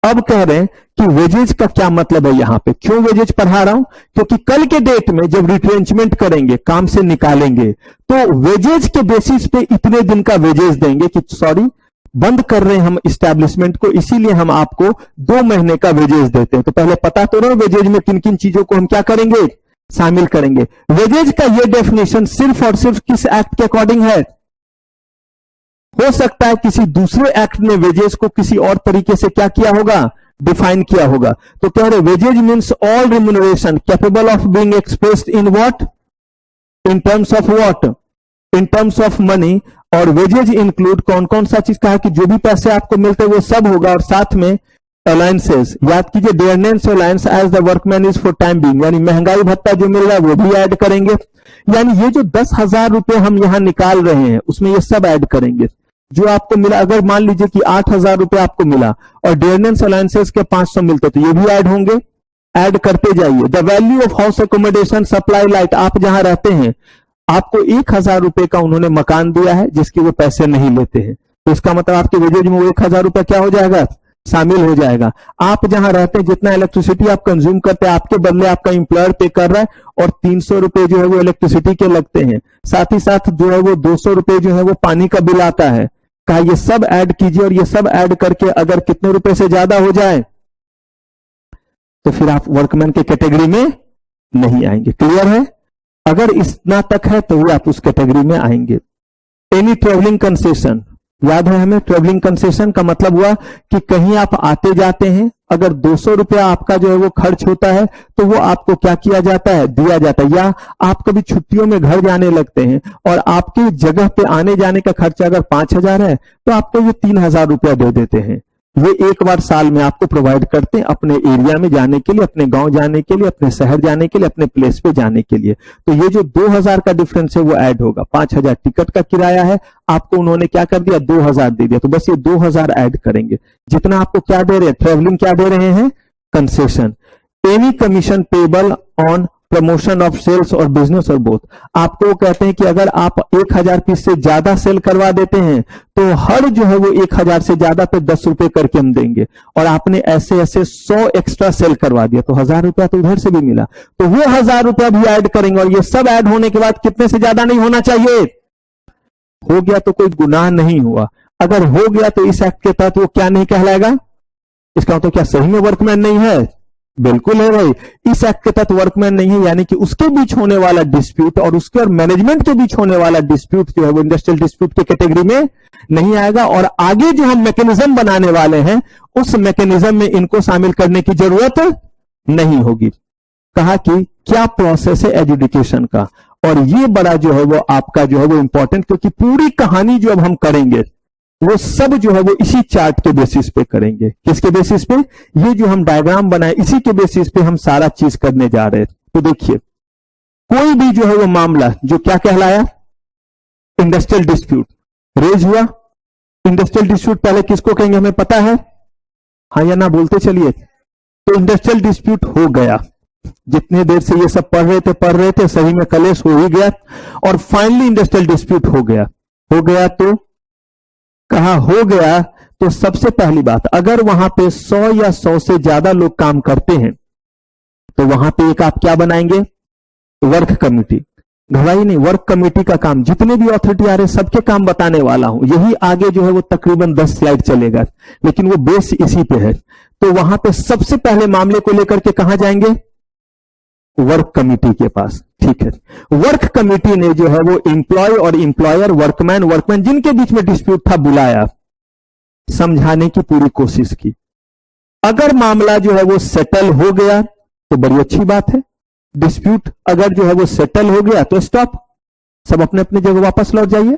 अब कह रहे हैं कि वेजेज का क्या मतलब है यहां पे, क्यों वेजेज पढ़ा रहा हूं, क्योंकि कल के डेट में जब रिट्रेंचमेंट करेंगे, काम से निकालेंगे, तो वेजेज के बेसिस पे इतने दिन का वेजेज देंगे कि सॉरी बंद कर रहे हैं हम इस्टेब्लिशमेंट को, इसीलिए हम आपको 2 महीने का वेजेज देते हैं। तो पहले पता तो रहो वेजेज में किन किन चीजों को हम क्या करेंगे, शामिल करेंगे। वेजेज का ये डेफिनेशन सिर्फ और सिर्फ किस एक्ट के अकॉर्डिंग है, हो सकता है किसी दूसरे एक्ट ने वेजेज को किसी और तरीके से क्या किया होगा, डिफाइन किया होगा। तो कह रहे wages means all remuneration capable of being expressed in what, in terms of what, in terms of money. और वेजेज इंक्लूड कौन कौन सा चीज, कहा कि जो भी पैसे आपको मिलते हैं वो सब होगा, और साथ में अलायंसेस, याद कीजिए dearness allowance as the workman is for time being, यानी महंगाई भत्ता जो मिल रहा है वो भी ऐड करेंगे। यानी ये जो 10,000 रुपए हम यहां निकाल रहे हैं उसमें ये सब ऐड करेंगे जो आपको मिला। अगर मान लीजिए कि 8,000 रुपए आपको मिला और डेयरनेंस अलायंसेस के 500 मिलते तो ये भी ऐड होंगे, ऐड करते जाइए। The value of house accommodation supply light, आप जहां रहते हैं आपको 1,000 रुपए का उन्होंने मकान दिया है जिसके वो पैसे नहीं लेते हैं, तो इसका मतलब आपके वेजेज में वो 1000 रुपया क्या हो जाएगा, शामिल हो जाएगा। आप जहां रहते हैं जितना इलेक्ट्रिसिटी आप कंज्यूम करते हैं, आपके बदले आपका एम्प्लॉयर पे कर रहा है, और 300 रुपए जो है वो इलेक्ट्रिसिटी के लगते हैं, साथ ही साथ जो है वो 200 रुपए जो है वो पानी का बिल आता है। कहा ये सब ऐड कीजिए, और ये सब ऐड करके अगर कितने रुपए से ज्यादा हो जाए तो फिर आप वर्कमैन के कैटेगरी में नहीं आएंगे। क्लियर है? अगर इतना तक है तो आप उस कैटेगरी में आएंगे। एनी ट्रेवलिंग कंसेशन, याद है हमें, ट्रेवलिंग कंसेशन का मतलब हुआ कि कहीं आप आते जाते हैं, अगर 200 रुपया आपका जो है वो खर्च होता है तो वो आपको क्या किया जाता है, दिया जाता है। या आप कभी छुट्टियों में घर जाने लगते हैं और आपकी जगह पे आने जाने का खर्चा अगर 5000 है तो आपको ये 3000 रुपया दे देते हैं। ये एक बार साल में आपको प्रोवाइड करते हैं अपने एरिया में जाने के लिए, अपने गांव जाने के लिए, अपने शहर जाने के लिए, अपने प्लेस पे जाने के लिए। तो ये जो 2000 का डिफरेंस है वो ऐड होगा। 5000 टिकट का किराया है, आपको उन्होंने क्या कर दिया, 2000 दे दिया, तो बस ये 2000 ऐड करेंगे। जितना आपको क्या दे रहे हैं, ट्रेवलिंग क्या दे रहे हैं, concession. Any commission payable on promotion of sales or business or both. आपको कहते हैं कि अगर आप 1000 पीस से ज्यादा सेल करवा देते हैं तो हर जो है वो 1000 से ज्यादा पे 10 रुपए करके हम देंगे, और आपने ऐसे ऐसे 100 एक्स्ट्रा सेल करवा दिया तो 1000 रुपया तो उधर से भी मिला, तो वो 1000 रुपया भी ऐड करेंगे। और ये सब ऐड होने के बाद कितने से ज्यादा नहीं होना चाहिए, हो गया तो कोई गुनाह नहीं हुआ। अगर हो गया तो इस एक्ट के तहत वो क्या नहीं कहलाएगा, इसका तो क्या सही में वर्कमैन नहीं है, बिल्कुल है भाई। इस एक्ट के तहत वर्कमैन नहीं है, यानी कि उसके बीच होने वाला डिस्प्यूट और उसके और मैनेजमेंट के बीच होने वाला डिस्प्यूट जो है वो इंडस्ट्रियल डिस्प्यूट के कैटेगरी में नहीं आएगा। और आगे जो हम मैकेनिज्म बनाने वाले हैं उस मैकेनिज्म में इनको शामिल करने की जरूरत नहीं होगी। कहा कि क्या प्रोसेस है एजुकेशन का, और ये बड़ा जो है वो आपका जो है वो इंपॉर्टेंट, क्योंकि पूरी कहानी जो अब हम करेंगे वो सब जो है वो इसी चार्ट के बेसिस पे करेंगे। किसके बेसिस पे, ये जो हम डायग्राम बनाए इसी के बेसिस पे हम सारा चीज करने जा रहे हैं। तो देखिए, कोई भी जो है वो मामला जो क्या कहलाया, इंडस्ट्रियल डिस्प्यूट रेज हुआ। इंडस्ट्रियल डिस्प्यूट पहले किसको कहेंगे हमें पता है, हाँ या ना बोलते चलिए। तो इंडस्ट्रियल डिस्प्यूट हो गया, जितने देर से ये सब पढ़ रहे थे सही में कलेश हो ही गया, और फाइनली इंडस्ट्रियल डिस्प्यूट हो गया। तो कहा हो गया तो सबसे पहली बात, अगर वहां पे 100 या 100 से ज्यादा लोग काम करते हैं तो वहां पे एक आप क्या बनाएंगे, वर्क कमेटी। घबराइए नहीं, वर्क कमेटी का काम, जितने भी अथॉरिटी आ रहे सबके काम बताने वाला हूं। यही आगे जो है वो तकरीबन 10 स्लाइड चलेगा, लेकिन वो बेस इसी पे है। तो वहां पे सबसे पहले मामले को लेकर के कहां जाएंगे, वर्क कमेटी के पास। ठीक है, वर्क कमेटी ने जो है वो एम्प्लॉय और एम्प्लॉयर, वर्कमैन जिनके बीच में डिस्प्यूट था बुलाया, समझाने की पूरी कोशिश की। अगर मामला जो है वो सेटल हो गया तो बड़ी अच्छी बात है। डिस्प्यूट अगर जो है वो सेटल हो गया तो स्टॉप, सब अपने अपने जगह वापस लौट जाइए।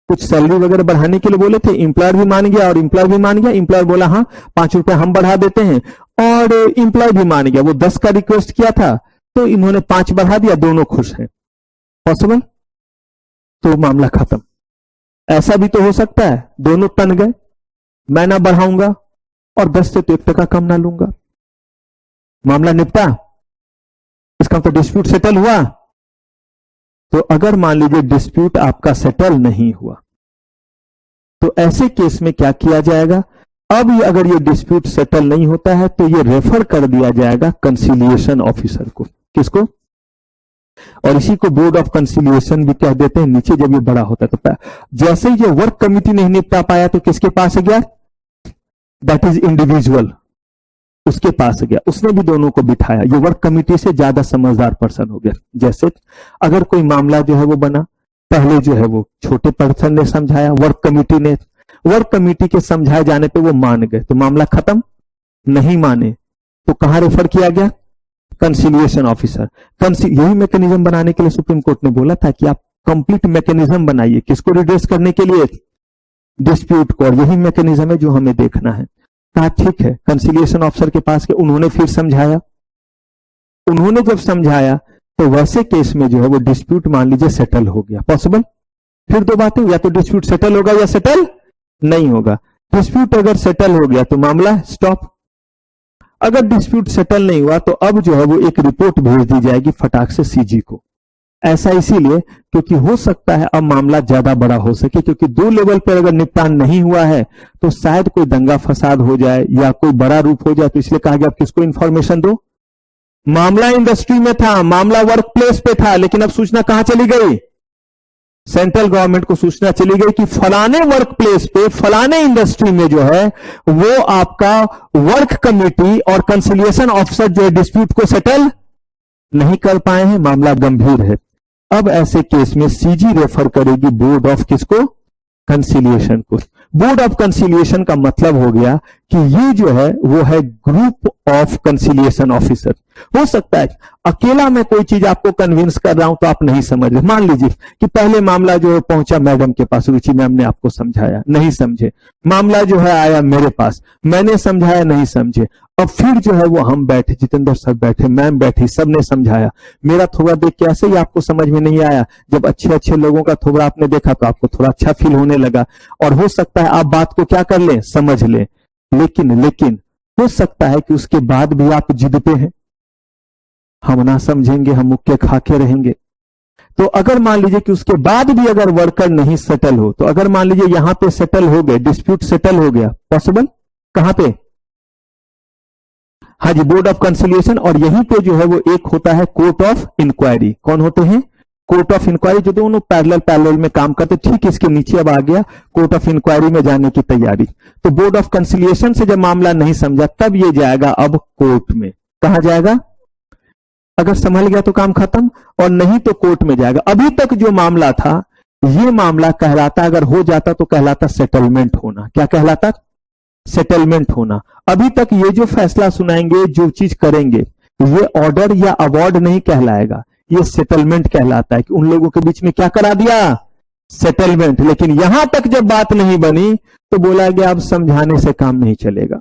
कुछ सैलरी वगैरह बढ़ाने के लिए बोले थे, एम्प्लॉयर भी मान गया और एम्प्लॉयर भी मान गया। एम्प्लॉयर बोला हाँ 5 रुपए हम बढ़ा देते हैं, और एम्प्लॉय भी मान गया। वो 10 का रिक्वेस्ट किया था तो इन्होंने 5 बढ़ा दिया, दोनों खुश हैं। पॉसिबल, तो मामला खत्म। ऐसा भी तो हो सकता है दोनों तन गए, मैं ना बढ़ाऊंगा और 10 से तो 1 टका कम ना लूंगा, मामला निपटा। इसका तो डिस्प्यूट सेटल हुआ। तो अगर मान लीजिए डिस्प्यूट आपका सेटल नहीं हुआ तो ऐसे केस में क्या किया जाएगा, अब ये अगर ये डिस्प्यूट सेटल नहीं होता है तो ये रेफर कर दिया जाएगा कंसिलिएशन ऑफिसर को। किसको, और इसी को बोर्ड ऑफ कंसिलिएशन भी कह देते हैं। नीचे जब ये बड़ा होता है तो जैसे ही ये वर्क कमिटी नहीं निपटा पाया तो किसके पास गया, दैट इज इंडिविजुअल, उसके पास गया, उसने भी दोनों को बिठाया। ये वर्क कमिटी से ज्यादा समझदार पर्सन हो गया। जैसे अगर कोई मामला जो है वो बना, पहले जो है वो छोटे पर्सन ने समझाया, वर्क कमिटी के समझाए जाने पे वो मान गए तो मामला खत्म। नहीं माने तो कहां रेफर किया गया, कंसिलिएशन ऑफिसर। यही मैकेनिज्म बनाने के लिए सुप्रीम कोर्ट ने बोला था कि आप कंप्लीट मैकेनिज्म बनाइए, किसको रिड्रेस करने के लिए, डिस्प्यूट को, और यही मैकेनिज्म है जो हमें देखना है। कहा ठीक है, कंसिलिएशन ऑफिसर के पास के उन्होंने फिर समझाया। उन्होंने जब समझाया तो वैसे केस में जो है वो डिस्प्यूट मान लीजिए सेटल हो गया। पॉसिबल, फिर दो बातें, या तो डिस्प्यूट सेटल होगा या सेटल नहीं होगा। डिस्प्यूट अगर सेटल हो गया तो मामला स्टॉप। अगर डिस्प्यूट सेटल नहीं हुआ तो अब जो है वो एक रिपोर्ट भेज दी जाएगी फटाक से सीजी को। ऐसा इसीलिए क्योंकि हो सकता है अब मामला ज्यादा बड़ा हो सके, क्योंकि 2 लेवल पर अगर निपटान नहीं हुआ है तो शायद कोई दंगा फसाद हो जाए या कोई बड़ा रूप हो जाए, तो इसलिए कहा गया आप किसको इंफॉर्मेशन दो। मामला इंडस्ट्री में था, मामला वर्क प्लेस पे था, लेकिन अब सूचना कहां चली गई, सेंट्रल गवर्नमेंट को सूचना चली गई कि फलाने वर्क प्लेस पे फलाने इंडस्ट्री में जो है वो आपका वर्क कमेटी और कंसिलिएशन ऑफिसर जो है डिस्प्यूट को सेटल नहीं कर पाए हैं, मामला गंभीर है। अब ऐसे केस में सीजी रेफर करेगी बोर्ड ऑफ किसको, कंसिलिएशन को। बोर्ड ऑफ कंसिलिएशन का मतलब हो गया कि ये जो है वो है ग्रुप ऑफ कंसिलिएशन ऑफिसर। हो सकता है अकेला मैं कोई चीज आपको कन्विंस कर रहा हूं तो आप नहीं समझ रहे। मान लीजिए कि पहले मामला जो है पहुंचा मैडम के पास, रुचि मैम ने आपको समझाया, नहीं समझे, मामला जो है आया मेरे पास, मैंने समझाया, नहीं समझे, अब फिर जो है वो हम बैठे, जितेंद्र सर बैठे, मैम बैठी, सबने समझाया, मेरा थोड़ा देख के ऐसे ही आपको समझ में नहीं आया। जब अच्छे अच्छे लोगों का थोड़ा आपने देखा तो आपको थोड़ा अच्छा फील होने लगा, और हो सकता है आप बात को क्या कर लें, समझ लें। लेकिन हो सकता है कि उसके बाद भी आप जिद पे हैं, हम ना समझेंगे, हम मुक्के खाके रहेंगे। तो अगर मान लीजिए कि उसके बाद भी अगर वर्कर नहीं सेटल हो, तो अगर मान लीजिए यहां पे सेटल हो गए, डिस्प्यूट सेटल हो गया, पॉसिबल कहां पे, हाँ जी, बोर्ड ऑफ कंसिलिएशन। और यहीं पे जो है वो एक होता है कोर्ट ऑफ इंक्वायरी। कौन होते हैं, कोर्ट ऑफ इंक्वायरी, जो दोनों पैरेलल में काम करते। ठीक इसके नीचे अब आ गया कोर्ट ऑफ इंक्वायरी में जाने की तैयारी। तो बोर्ड ऑफ कंसिलिएशन से जब मामला नहीं समझा तब ये जाएगा अब कोर्ट में। कहां जाएगा, अगर संभल गया तो काम खत्म, और नहीं तो कोर्ट में जाएगा। अभी तक जो मामला था ये मामला कहलाता, अगर हो जाता तो कहलाता सेटलमेंट होना। क्या कहलाता, सेटलमेंट होना। अभी तक ये जो फैसला सुनाएंगे, जो चीज करेंगे, ये ऑर्डर या अवार्ड नहीं कहलाएगा, ये सेटलमेंट कहलाता है कि उन लोगों के बीच में क्या करा दिया, सेटलमेंट। लेकिन यहां तक जब बात नहीं बनी तो बोला गया अब समझाने से काम नहीं चलेगा।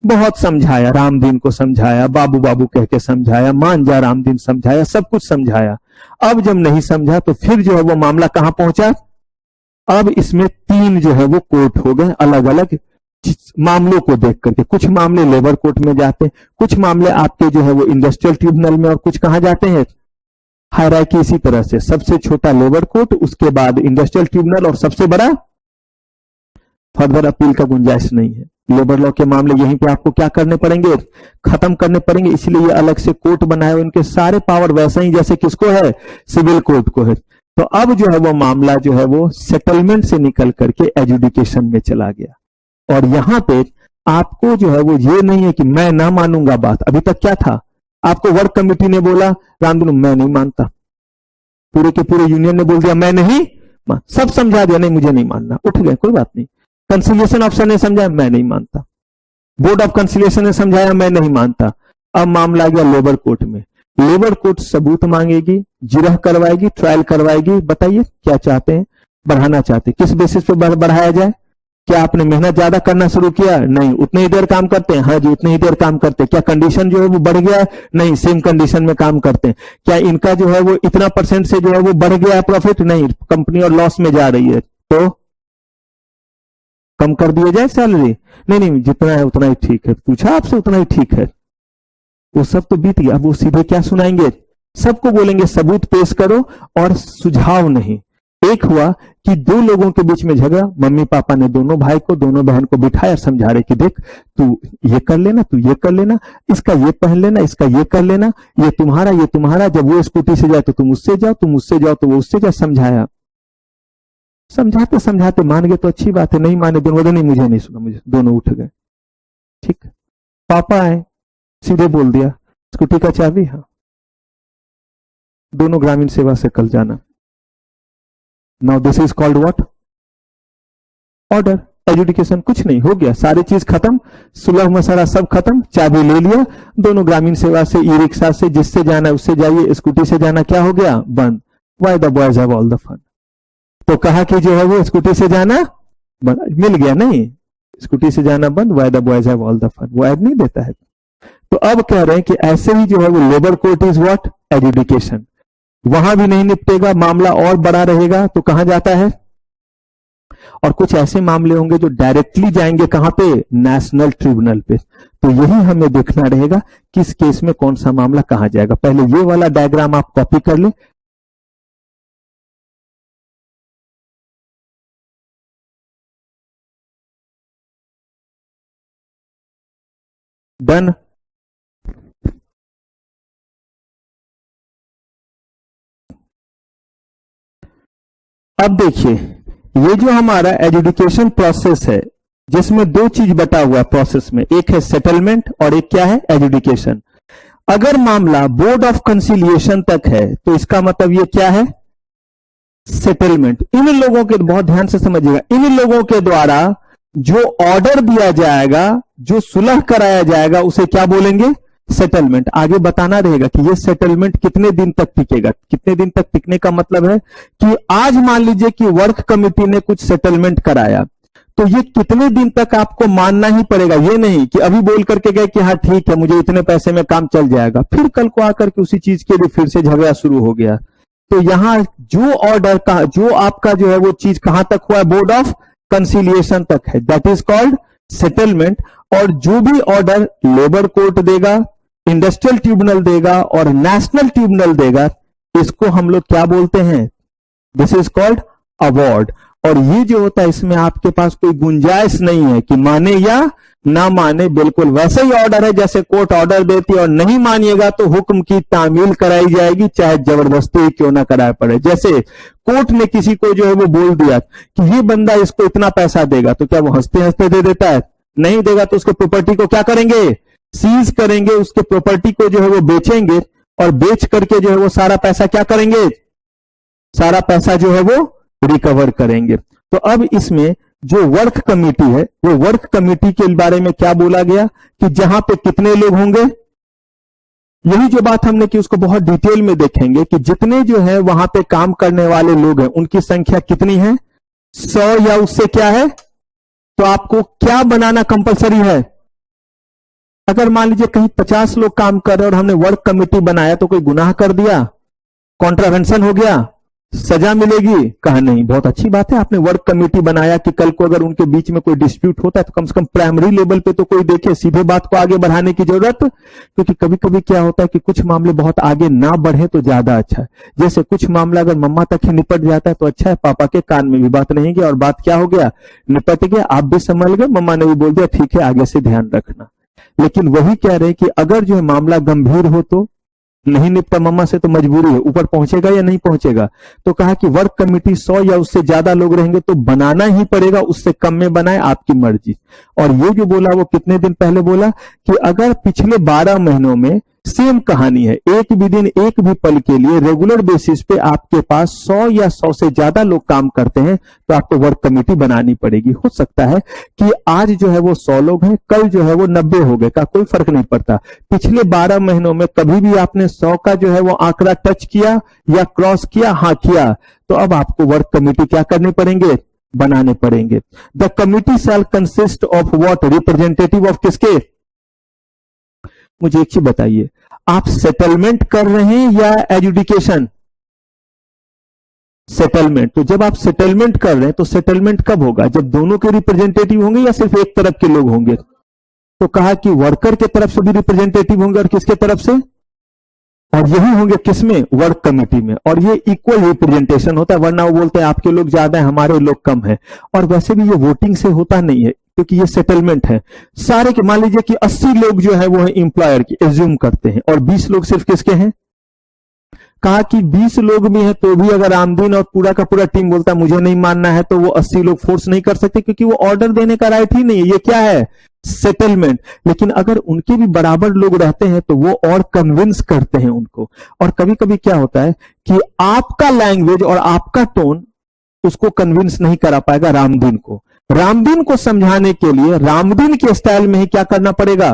बहुत समझाया, रामदीन को समझाया, बाबू बाबू कह के समझाया, मान जा रामदीन समझाया, सब कुछ समझाया। अब जब नहीं समझा तो फिर जो है वो मामला कहां पहुंचा, अब इसमें 3 जो है वो कोर्ट हो गए अलग अलग मामलों को देख करके। कुछ मामले लेबर कोर्ट में जाते हैं, कुछ मामले आपके जो है वो इंडस्ट्रियल ट्रिब्यूनल में, और कुछ कहां जाते हैं, हायरार्की इसी तरह से, सबसे छोटा लेबर कोर्ट, उसके बाद इंडस्ट्रियल ट्रिब्यूनल, और सबसे बड़ा फर्दर अपील का गुंजाइश नहीं है। लेबर लॉ के मामले यहीं पे आपको क्या करने पड़ेंगे, खत्म करने पड़ेंगे। इसलिए ये अलग से कोर्ट बनाए हुए, उनके सारे पावर वैसा ही जैसे किसको है, सिविल कोर्ट को है। तो अब जो है वो मामला जो है वो सेटलमेंट से निकल करके एजुडिकेशन में चला गया। और यहां पे आपको जो है वो ये नहीं है कि मैं ना मानूंगा बात। अभी तक क्या था, आपको वर्क कमेटी ने बोला रामदीन मैं नहीं मानता, पूरे के पूरे यूनियन ने बोल दिया मैं नहीं, सब समझा दिया नहीं मुझे नहीं मानना, उठ गए, कोई बात नहीं। कंसिलिएशन ऑफिसर ने समझाया मैं नहीं मानता, बोर्ड ऑफ कंसिलिएशन ने समझाया मैं नहीं मानता। अब मामला आ गया लेबर कोर्ट में। लेबर कोर्ट सबूत मांगेगी, जिरह करवाएगी, ट्रायल करवाएगी। बताइए क्या चाहते हैं, बढ़ाना चाहते हैं, किस बेसिस पे बढ़ाया जाए। क्या आपने मेहनत ज्यादा करना शुरू किया, नहीं, उतने ही देर काम करते हैं, हाँ जी उतने ही देर काम करते हैं। क्या कंडीशन जो है वो बढ़ गया, नहीं, सेम कंडीशन में काम करते हैं। क्या इनका जो है वो इतना % से जो है वो बढ़ गया प्रॉफिट, नहीं, कंपनी और लॉस में जा रही है, तो कम कर दिया जाए सैलरी, नहीं, जितना है उतना ही ठीक है। पूछा आपसे, उतना ही ठीक है, वो सब तो बीत गया। अब वो सीधे क्या सुनाएंगे, सबको बोलेंगे सबूत पेश करो और सुझाव नहीं। एक हुआ कि 2 लोगों के बीच में झगड़ा, मम्मी पापा ने दोनों भाई को, दोनों बहन को बिठाया, समझा रहे कि देख तू ये कर लेना, तू ये कर लेना, इसका ये पहन लेना, इसका ये कर लेना, ये तुम्हारा, जब वो स्कूटी से जाए तो तुम उससे जाओ, तुम उससे जाओ तो वो उससे जाओ। समझाया, समझाते समझाते मान गए तो अच्छी बात है, नहीं माने दोनों बोले नहीं मुझे नहीं सुना, मुझे, दोनों उठ गए। ठीक, पापा आए, सीधे बोल दिया स्कूटी का चाबी, हाँ, दोनों ग्रामीण सेवा से कल जाना। Now this is called what, order, adjudication. कुछ नहीं, हो गया, सारी चीज खत्म, सुलह मसाला सब खत्म, चाबी ले लिया, दोनों ग्रामीण सेवा से, ई रिक्शा से, जिससे जाना उससे जाइए, स्कूटी से जाना क्या हो गया, बंद। Why the boys have all the fun. तो कहा कि जो है वो स्कूटी से जाना बंद, मिल गया, नहीं, स्कूटी से जाना बंद, why the boys have all the fun, वो ऐड नहीं देता है। तो अब कह रहे हैं कि ऐसे ही जो है वो labour court is what, adjudication. वहां भी नहीं निपटेगा, मामला और बड़ा रहेगा, तो कहां जाता है, और कुछ ऐसे मामले होंगे जो डायरेक्टली जाएंगे कहां पे, नेशनल ट्रिब्यूनल पे। तो यही हमें देखना रहेगा किस केस में कौन सा मामला कहां जाएगा। पहले ये वाला डायग्राम आप कॉपी कर ले, डन। अब देखिए, ये जो हमारा एजुकेशन प्रोसेस है, जिसमें दो चीज बटा हुआ है प्रोसेस में, एक है सेटलमेंट और एक क्या है, एजुकेशन। अगर मामला बोर्ड ऑफ कंसिलिएशन तक है तो इसका मतलब ये क्या है, सेटलमेंट। इन लोगों के, बहुत ध्यान से समझिएगा, इन लोगों के द्वारा जो ऑर्डर दिया जाएगा, जो सुलह कराया जाएगा, उसे क्या बोलेंगे, सेटलमेंट। आगे बताना रहेगा कि ये सेटलमेंट कितने दिन तक टिकेगा। कितने दिन तक टिकने का मतलब है कि आज मान लीजिए कि वर्क कमेटी ने कुछ सेटलमेंट कराया, तो ये कितने दिन तक आपको मानना ही पड़ेगा। ये नहीं कि अभी बोल करके गए कि हाँ ठीक है, मुझे इतने पैसे में काम चल जाएगा, फिर कल को आकर के उसी चीज के लिए फिर से झगड़ा शुरू हो गया। तो यहां जो ऑर्डर का, जो आपका जो है वो चीज कहां तक हुआ है, बोर्ड ऑफ कंसिलिएशन तक है, दैट इज कॉल्ड सेटलमेंट। और जो भी ऑर्डर लेबर कोर्ट देगा, इंडस्ट्रियल ट्रिब्यूनल देगा और नेशनल ट्रिब्यूनल देगा, इसको हम लोग क्या बोलते हैं, दिस इज कॉल्ड अवार्ड। और ये जो होता है, इसमें आपके पास कोई गुंजाइश नहीं है कि माने या ना माने, बिल्कुल वैसे ही ऑर्डर है जैसे कोर्ट ऑर्डर देती है, और नहीं मानिएगा तो हुक्म की तामील कराई जाएगी, चाहे जबरदस्ती क्यों ना कराया पड़े। जैसे कोर्ट ने किसी को जो है वो बोल दिया कि ये बंदा इसको इतना पैसा देगा, तो क्या वो हंसते हंसते दे देता है, नहीं देगा तो उसको प्रॉपर्टी को क्या करेंगे, सीज करेंगे, उसके प्रॉपर्टी को जो है वो बेचेंगे, और बेच करके जो है वो सारा पैसा क्या करेंगे, सारा पैसा जो है वो रिकवर करेंगे। तो अब इसमें जो वर्क कमेटी है, वो वर्क कमेटी के बारे में क्या बोला गया कि जहां पे कितने लोग होंगे, यही जो बात हमने की उसको बहुत डिटेल में देखेंगे कि जितने जो है वहां पे काम करने वाले लोग हैं उनकी संख्या कितनी है, 100 या उससे क्या है। तो आपको क्या बनाना कंपलसरी है, अगर मान लीजिए कहीं 50 लोग काम कर रहे हैं और हमने वर्क कमेटी बनाया, तो कोई गुनाह कर दिया, कॉन्ट्रावेंशन हो गया, सजा मिलेगी, कहा नहीं। बहुत अच्छी बात है आपने वर्क कमेटी बनाया कि कल को अगर उनके बीच में कोई डिस्प्यूट होता है तो कम से कम प्राइमरी लेवल पे तो कोई देखे, सीधे बात को आगे बढ़ाने की जरूरत। क्योंकि कभी कभी क्या होता है कि कुछ मामले बहुत आगे ना बढ़े तो ज्यादा अच्छा है। जैसे कुछ मामला अगर मम्मा तक ही निपट जाता है तो अच्छा है, पापा के कान में भी बात नहीं गई और बात क्या हो गया, निपट गया, आप भी संभल गए, मम्मा ने भी बोल दिया ठीक है आगे से ध्यान रखना। लेकिन वही कह रहे कि अगर जो है मामला गंभीर हो तो नहीं निपटा मम्मा से तो मजबूरी है, ऊपर पहुंचेगा या नहीं पहुंचेगा। तो कहा कि वर्क कमेटी 100 या उससे ज्यादा लोग रहेंगे तो बनाना ही पड़ेगा, उससे कम में बनाए आपकी मर्जी। और ये जो बोला वो कितने दिन पहले बोला कि अगर पिछले 12 महीनों में सेम कहानी है, एक भी दिन एक भी पल के लिए रेगुलर बेसिस पे आपके पास 100 या 100 से ज्यादा लोग काम करते हैं तो आपको वर्क कमेटी बनानी पड़ेगी। हो सकता है कि आज जो है वो 100 लोग हैं, कल जो है वो 90 हो गए, का कोई फर्क नहीं पड़ता। पिछले 12 महीनों में कभी भी आपने 100 का जो है वो आंकड़ा टच किया या क्रॉस किया, हाँ किया, तो अब आपको वर्क कमेटी क्या करने पड़ेंगे, बनाने पड़ेंगे। The committee shell consist of what, representative of किसके, मुझे एक चीज बताइए, आप सेटलमेंट कर रहे हैं या एजुकेशन, सेटलमेंट। तो जब आप सेटलमेंट कर रहे हैं तो सेटलमेंट कब होगा, जब दोनों के रिप्रेजेंटेटिव होंगे या सिर्फ एक तरफ के लोग होंगे। तो कहा कि वर्कर के तरफ से भी रिप्रेजेंटेटिव होंगे और किसके तरफ से, और यही होंगे किसमें, वर्क कमेटी में। और ये इक्वल रिप्रेजेंटेशन होता है, वरना वो बोलते हैं आपके लोग ज्यादा हैं हमारे लोग कम हैं। और वैसे भी ये वोटिंग से होता नहीं है क्योंकि ये सेटलमेंट है। सारे के मान लीजिए कि 80 लोग जो है वो है इंप्लॉयर की, एज्यूम करते हैं, और 20 लोग सिर्फ किसके हैं। कहा कि 20 लोग भी हैं तो भी अगर आमदीन और पूरा का पूरा टीम बोलता है मुझे नहीं मानना है, तो वो 80 लोग फोर्स नहीं कर सकते क्योंकि वो ऑर्डर देने का राइट ही नहीं है। ये क्या है, सेटलमेंट। लेकिन अगर उनके भी बराबर लोग रहते हैं तो वो और कन्विंस करते हैं उनको। और कभी कभी क्या होता है कि आपका लैंग्वेज और आपका टोन उसको कन्विंस नहीं करा पाएगा रामदीन को। रामदीन को समझाने के लिए रामदीन के स्टाइल में ही क्या करना पड़ेगा,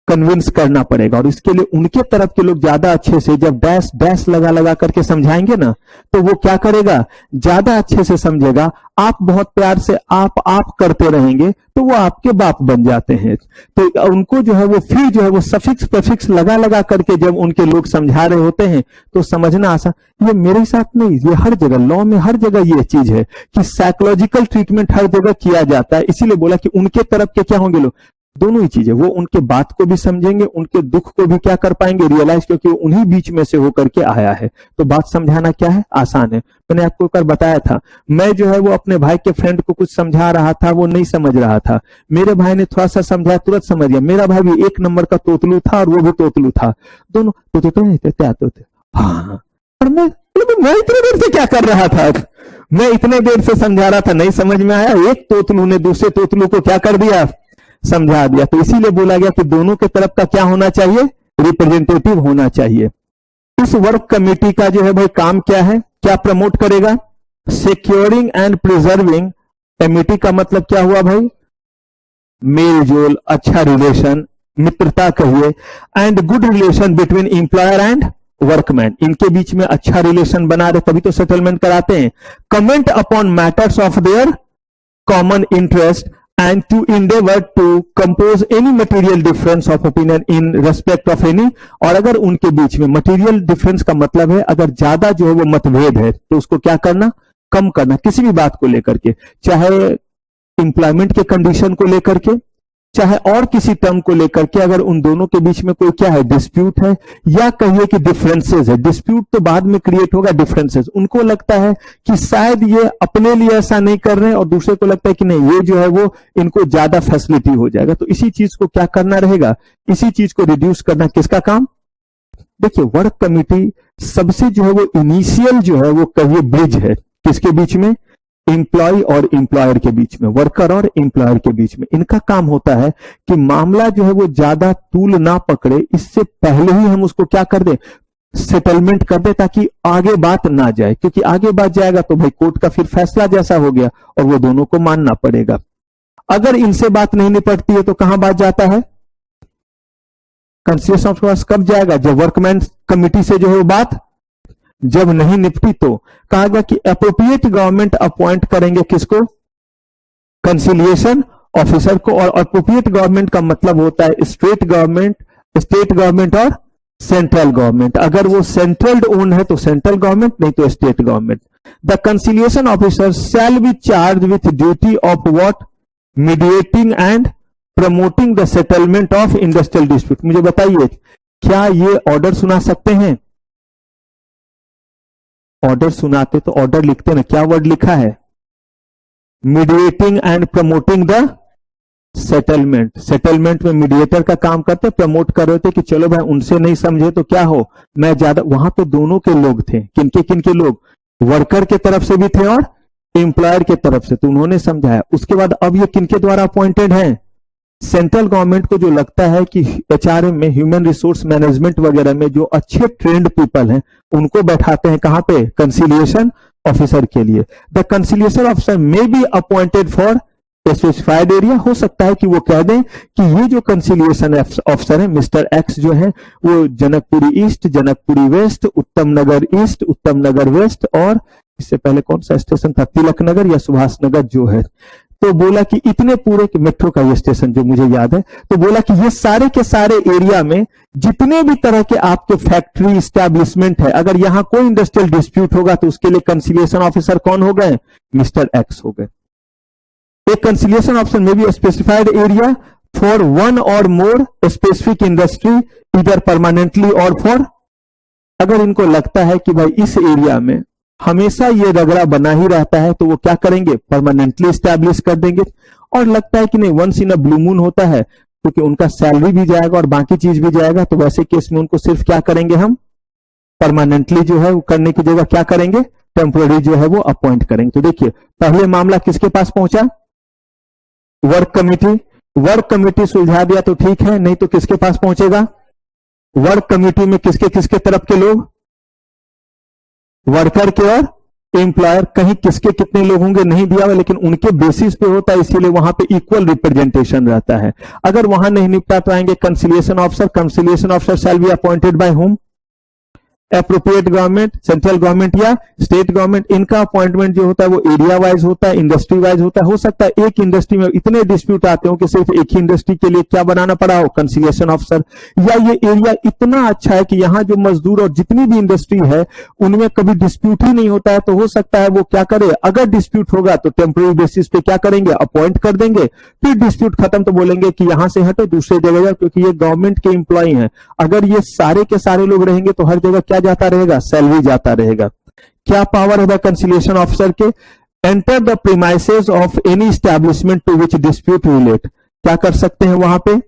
कन्विंस करना पड़ेगा। और इसके लिए उनके तरफ के लोग ज्यादा अच्छे से जब डैश डैश लगा लगा करके समझाएंगे ना, तो वो क्या करेगा, ज्यादा अच्छे से समझेगा। आप बहुत प्यार से आप करते रहेंगे तो वो आपके बाप बन जाते हैं। तो उनको जो है वो फिर जो है वो सफिक्स प्रीफिक्स लगा लगा करके जब उनके लोग समझा रहे होते हैं तो समझना आसान। ये मेरे साथ नहीं, ये हर जगह लॉ में हर जगह ये चीज है कि साइकोलॉजिकल ट्रीटमेंट हर जगह किया जाता है। इसीलिए बोला कि उनके तरफ के क्या होंगे लोग, दोनों ही चीजें, वो उनके बात को भी समझेंगे, उनके दुख को भी क्या कर पाएंगे, रियलाइज, क्योंकि उन्हीं बीच में से होकर के आया है। तो बात समझाना क्या है, आसान है। मैंने आपको एक बार बताया था, मैं जो है वो अपने भाई के फ्रेंड को कुछ समझा रहा था, वो नहीं समझ रहा था, मेरे भाई ने थोड़ा सा समझाया, तुरंत समझ गया। मेरा भाई भी एक नंबर का तोतलू था और वो भी तोतलू था, दोनों तो हाँ। और मैं इतनी देर से क्या कर रहा था, मैं इतने देर से समझा रहा था, नहीं समझ में आया, एक तोतलू ने दूसरे तोतलू को क्या कर दिया, समझा दिया। तो इसीलिए बोला गया कि दोनों के तरफ का क्या होना चाहिए, रिप्रेजेंटेटिव होना चाहिए। इस वर्क कमेटी का जो है भाई काम क्या है, क्या प्रमोट करेगा, सिक्योरिंग एंड प्रिजर्विंग, एमिटी का मतलब क्या हुआ भाई, मेल जोल, अच्छा रिलेशन, मित्रता कहिए, and good relation between employer and workman, इनके बीच में अच्छा रिलेशन बना रहे तभी तो सेटलमेंट कराते हैं। Comment upon matters of their common interest and to endeavor to compose any material difference of opinion in respect of any, और अगर उनके बीच में मटेरियल डिफरेंस का मतलब है अगर ज्यादा जो है वो मतभेद है तो उसको क्या करना, कम करना, किसी भी बात को लेकर के, चाहे एम्प्लॉयमेंट के कंडीशन को लेकर के, चाहे और किसी टर्म को लेकर के, अगर उन दोनों के बीच में कोई क्या है, डिस्प्यूट है, या कहिए कि डिफरेंसेस है, डिस्प्यूट तो बाद में क्रिएट होगा, डिफरेंसेस, उनको लगता है कि शायद ये अपने लिए ऐसा नहीं कर रहे हैं और दूसरे को लगता है कि नहीं ये जो है वो इनको ज्यादा फैसिलिटी हो जाएगा, तो इसी चीज को क्या करना रहेगा, इसी चीज को रिड्यूस करना किसका काम। देखिए वर्क कमिटी सबसे जो है वो इनिशियल जो है वो कहिए ब्रिज है, किसके बीच में, एम्प्लॉय और एम्प्लॉयर के बीच में, वर्कर और एम्प्लॉयर के बीच में। इनका काम होता है कि मामला जो है वो ज्यादा तूल ना पकड़े, इससे पहले ही हम उसको क्या कर दें, सेटलमेंट कर दे, ताकि आगे बात ना जाए, क्योंकि आगे बात जाएगा तो भाई कोर्ट का फिर फैसला जैसा हो गया और वो दोनों को मानना पड़ेगा। अगर इनसे बात नहीं निपटती है तो कहां बात जाता है, कंसिलिएशन ऑफ के पास। कब जाएगा, जब वर्कमैन कमिटी से जो है वो बात जब नहीं निपटी तो कहा गया कि अप्रोप्रिएट गवर्नमेंट अपॉइंट करेंगे किसको, कंसिलिएशन ऑफिसर को, और अप्रोप्रिएट गवर्नमेंट का मतलब होता है स्टेट गवर्नमेंट और सेंट्रल गवर्नमेंट। अगर वो सेंट्रल ओन है तो सेंट्रल गवर्नमेंट, नहीं तो state government. The conciliation officer shall be charge with duty of what, mediating and promoting the settlement of industrial dispute. मुझे बताइए क्या ये ऑर्डर सुना सकते हैं, ऑर्डर सुनाते तो ऑर्डर लिखते ना, क्या वर्ड लिखा है, mediating and promoting the settlement. Settlement में मीडिएटर का काम करते, प्रमोट कर रहे थे कि चलो भाई उनसे नहीं समझे तो क्या हो, मैं ज्यादा, वहां पे दोनों के लोग थे, किनके लोग, वर्कर के तरफ से भी थे और एम्प्लॉयर के तरफ से, तो उन्होंने समझाया। उसके बाद अब ये किनके द्वारा अपॉइंटेड है, सेंट्रल गवर्नमेंट को जो लगता है कि एचआरएम में, ह्यूमन रिसोर्स मैनेजमेंट वगैरह में जो अच्छे ट्रेंड पीपल हैं उनको बैठाते हैं कहां पे, कंसिलिएशन ऑफिसर के लिए। The conciliation officer may be appointed for specified area, हो सकता है कि वो कह दें कि ये जो कंसिलिएशन ऑफिसर है मिस्टर एक्स जो है वो जनकपुरी ईस्ट, जनकपुरी वेस्ट, उत्तम नगर ईस्ट, उत्तम नगर वेस्ट, और इससे पहले कौन सा स्टेशन था, तिलक नगर या सुभाष नगर जो है, तो बोला कि इतने पूरे मेट्रो का ये स्टेशन जो मुझे याद है, तो बोला कि ये सारे के सारे एरिया में जितने भी तरह के आपके फैक्ट्री इस्टेब्लिशमेंट है, अगर यहां कोई इंडस्ट्रियल डिस्प्यूट होगा तो उसके लिए कंसिलिएशन ऑफिसर कौन हो गए, मिस्टर एक्स हो गए। एक कंसिलिएशन ऑफिसर में भी स्पेसिफाइड एरिया फॉर वन और मोर स्पेसिफिक इंडस्ट्री इधर परमानेंटली और फॉर, अगर इनको लगता है कि भाई इस एरिया में हमेशा ये रगड़ा बना ही रहता है तो वो क्या करेंगे, परमानेंटली स्टैब्लिश कर देंगे। और लगता है कि नहीं once in a blue moon होता है क्योंकि उनका सैलरी भी जाएगा और बाकी चीज भी जाएगा, तो वैसे केस में उनको सिर्फ क्या करेंगे, हम परमानेंटली जो है वो करने की जगह क्या करेंगे, टेम्पोररी जो है वो अपॉइंट करेंगे। तो देखिए पहले मामला किसके पास पहुंचा, वर्क कमिटी, वर्क कमिटी सुलझा दिया तो ठीक है, नहीं तो किसके पास पहुंचेगा, वर्क कमिटी में किसके किसके तरफ के लोग, वर्कर के और एम्प्लॉयर, कहीं किसके कितने लोग होंगे नहीं दिया हुआ, लेकिन उनके बेसिस पे होता है, इसीलिए वहां पे इक्वल रिप्रेजेंटेशन रहता है। अगर वहां नहीं निपटा तो आएंगे conciliation officer, conciliation officer shall be appointed by home, appropriate government, central government या स्टेट गवर्नमेंट, इनका अपॉइंटमेंट जो होता है वो एरिया वाइज होता है, इंडस्ट्री वाइज होता है। हो सकता है एक इंडस्ट्री में इतने डिस्प्यूट आते हो कि सिर्फ एक ही इंडस्ट्री के लिए क्या बनाना पड़ा हो, कंसिलिएशन ऑफिसर, या ये एरिया इतना अच्छा है कि यहाँ जो मजदूर और जितनी भी इंडस्ट्री है उनमें कभी डिस्प्यूट ही नहीं होता है, तो हो सकता है वो क्या करे, अगर डिस्प्यूट होगा तो टेम्पररी बेसिस पे क्या करेंगे, अपॉइंट कर देंगे, फिर डिस्प्यूट खत्म तो बोलेंगे कि यहां से हटो दूसरे जगह जाओ, क्योंकि ये गवर्नमेंट के एम्प्लॉय हैं। अगर ये सारे के सारे लोग रहेंगे तो हर जगह क्या जाता रहेगा, सैलरी जाता रहेगा। क्या पावर है द कंसिलिएशन ऑफिसर के, enter the premises of any establishment to which dispute relate, क्या कर सकते हैं, वहां पे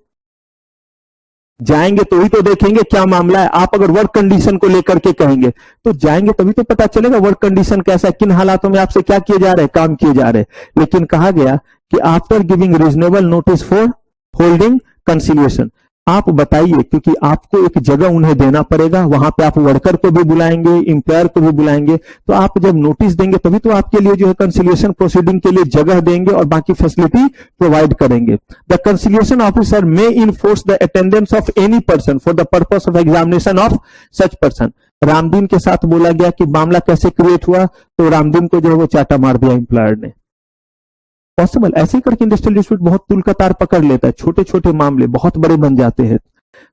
जाएंगे तो ही तो देखेंगे क्या मामला है। आप अगर वर्क कंडीशन को लेकर के कहेंगे तो जाएंगे तभी तो पता चलेगा वर्क कंडीशन कैसा है, किन हालातों में आपसे क्या किए जा रहे हैं, काम किए जा रहे हैं। लेकिन कहा गया कि after giving reasonable notice for holding conciliation, आप बताइए, क्योंकि आपको एक जगह उन्हें देना पड़ेगा, वहां पे आप वर्कर को भी बुलाएंगे, एम्प्लॉयर को भी बुलाएंगे, तो आप जब नोटिस देंगे तभी तो आपके लिए जो है कंसिलिएशन प्रोसीडिंग के लिए जगह देंगे और बाकी फैसिलिटी प्रोवाइड करेंगे। The conciliation officer may enforce the attendance of any person for the purpose of examination of such person. Ramdeen के साथ बोला गया कि मामला कैसे क्रिएट हुआ, तो रामदीन को जो है वो चाटा मार दिया एम्प्लॉयर ने। पॉसिबल ऐसे ही करके इंडस्ट्रियल डिस्प्यूट बहुत तुल कतार पकड़ लेता है, छोटे छोटे मामले बहुत बड़े बन जाते हैं।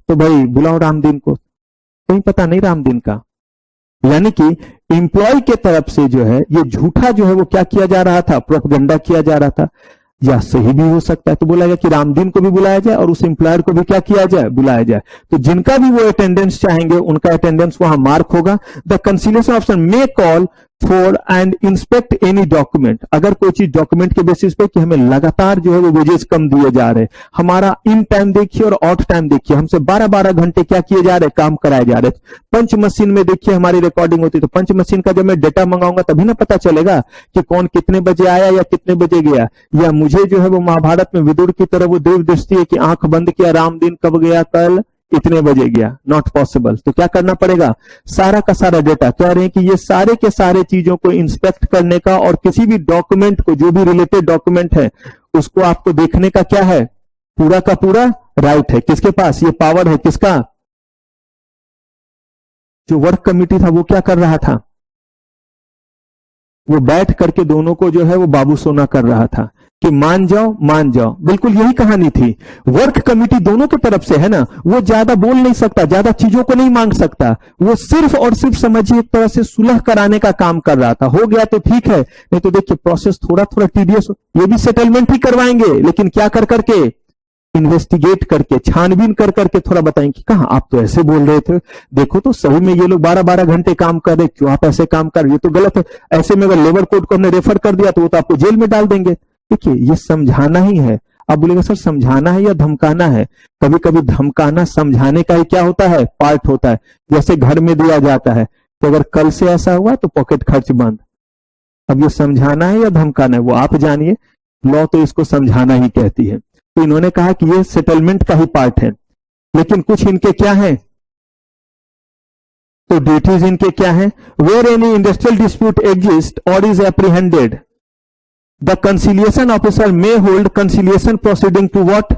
तो भाई बुलाओ रामदीन को, कहीं पता नहीं रामदीन का। यानी कि एम्प्लॉय के तरफ से जो है ये झूठा जो है वो क्या किया जा रहा था, प्रोपेगेंडा किया जा रहा था, या सही भी हो सकता है। तो बोला गया कि रामदीन को भी बुलाया जाए और उस एम्प्लॉयर को भी क्या किया जाए, बुलाया जाए। तो जिनका भी वो अटेंडेंस चाहेंगे उनका अटेंडेंस वहां मार्क होगा। The conciliation officer may call for and inspect any document, अगर कोई चीज डॉक्यूमेंट के बेसिस पे कि हमें लगातार जो है वो वेजेस कम दिए जा रहे हैं, हमारा इन टाइम देखिए और आउट टाइम देखिए, हमसे 12-12 घंटे क्या किए जा रहे, काम कराए जा रहे। पंच मशीन में देखिए हमारी रिकॉर्डिंग होती है, तो पंच मशीन का जब मैं डेटा मंगाऊंगा तभी ना पता चलेगा कि कौन कितने बजे आया या कितने बजे गया। या मुझे जो है वो महाभारत में विदुर की तरह वो देव दृष्टि है कि आंख बंद किया, रामदीन कब गया, कल इतने बजे गया, नॉट पॉसिबल। तो क्या करना पड़ेगा, सारा का सारा डेटा, कह रहे हैं कि ये सारे के सारे चीजों को इंस्पेक्ट करने का और किसी भी डॉक्यूमेंट को, जो भी रिलेटेड डॉक्यूमेंट है उसको आपको देखने का क्या है, पूरा का पूरा राइट है। किसके पास ये पावर है, किसका, जो वर्क कमिटी था वो क्या कर रहा था, वो बैठ करके दोनों को जो है वो बाबू सोना कर रहा था कि मान जाओ मान जाओ। बिल्कुल यही कहानी थी। वर्क कमिटी दोनों की तरफ से है ना, वो ज्यादा बोल नहीं सकता, ज्यादा चीजों को नहीं मांग सकता, वो सिर्फ और सिर्फ समझिए एक तरह से सुलह कराने का काम कर रहा था। हो गया तो ठीक है, नहीं तो देखिए प्रोसेस थोड़ा थोड़ा टीडियस, ये भी सेटलमेंट ही करवाएंगे, लेकिन क्या कर करके, इन्वेस्टिगेट करके, छानबीन कर करके थोड़ा बताएंगे कि कहां आप तो ऐसे बोल रहे थे, देखो तो सही में ये लोग 12-12 घंटे काम कर रहे, क्यों आप ऐसे काम कर रहे, ये तो गलत है। ऐसे में अगर लेबर कोड को हमने रेफर कर दिया तो वो तो आपको जेल में डाल देंगे। देखिए ये समझाना ही है। आप बोलेगा सर समझाना है या धमकाना है, कभी कभी धमकाना समझाने का ही क्या होता है, पार्ट होता है। जैसे घर में दिया जाता है कि अगर कल से ऐसा हुआ तो पॉकेट खर्च बंद। अब ये समझाना है या धमकाना है वो आप जानिए, लॉ तो इसको समझाना ही कहती है। तो इन्होंने कहा कि ये सेटलमेंट का ही पार्ट है, लेकिन कुछ इनके क्या है, तो ड्यूटीज इनके क्या है, where any industrial dispute exist or is apprehended the conciliation officer may hold conciliation proceeding to what,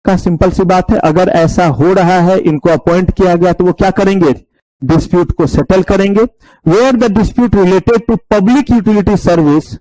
का सिंपल सी बात है, अगर ऐसा हो रहा है, इनको अपॉइंट किया गया तो वो क्या करेंगे, डिस्प्यूट को सेटल करेंगे। Where the dispute related to public utility service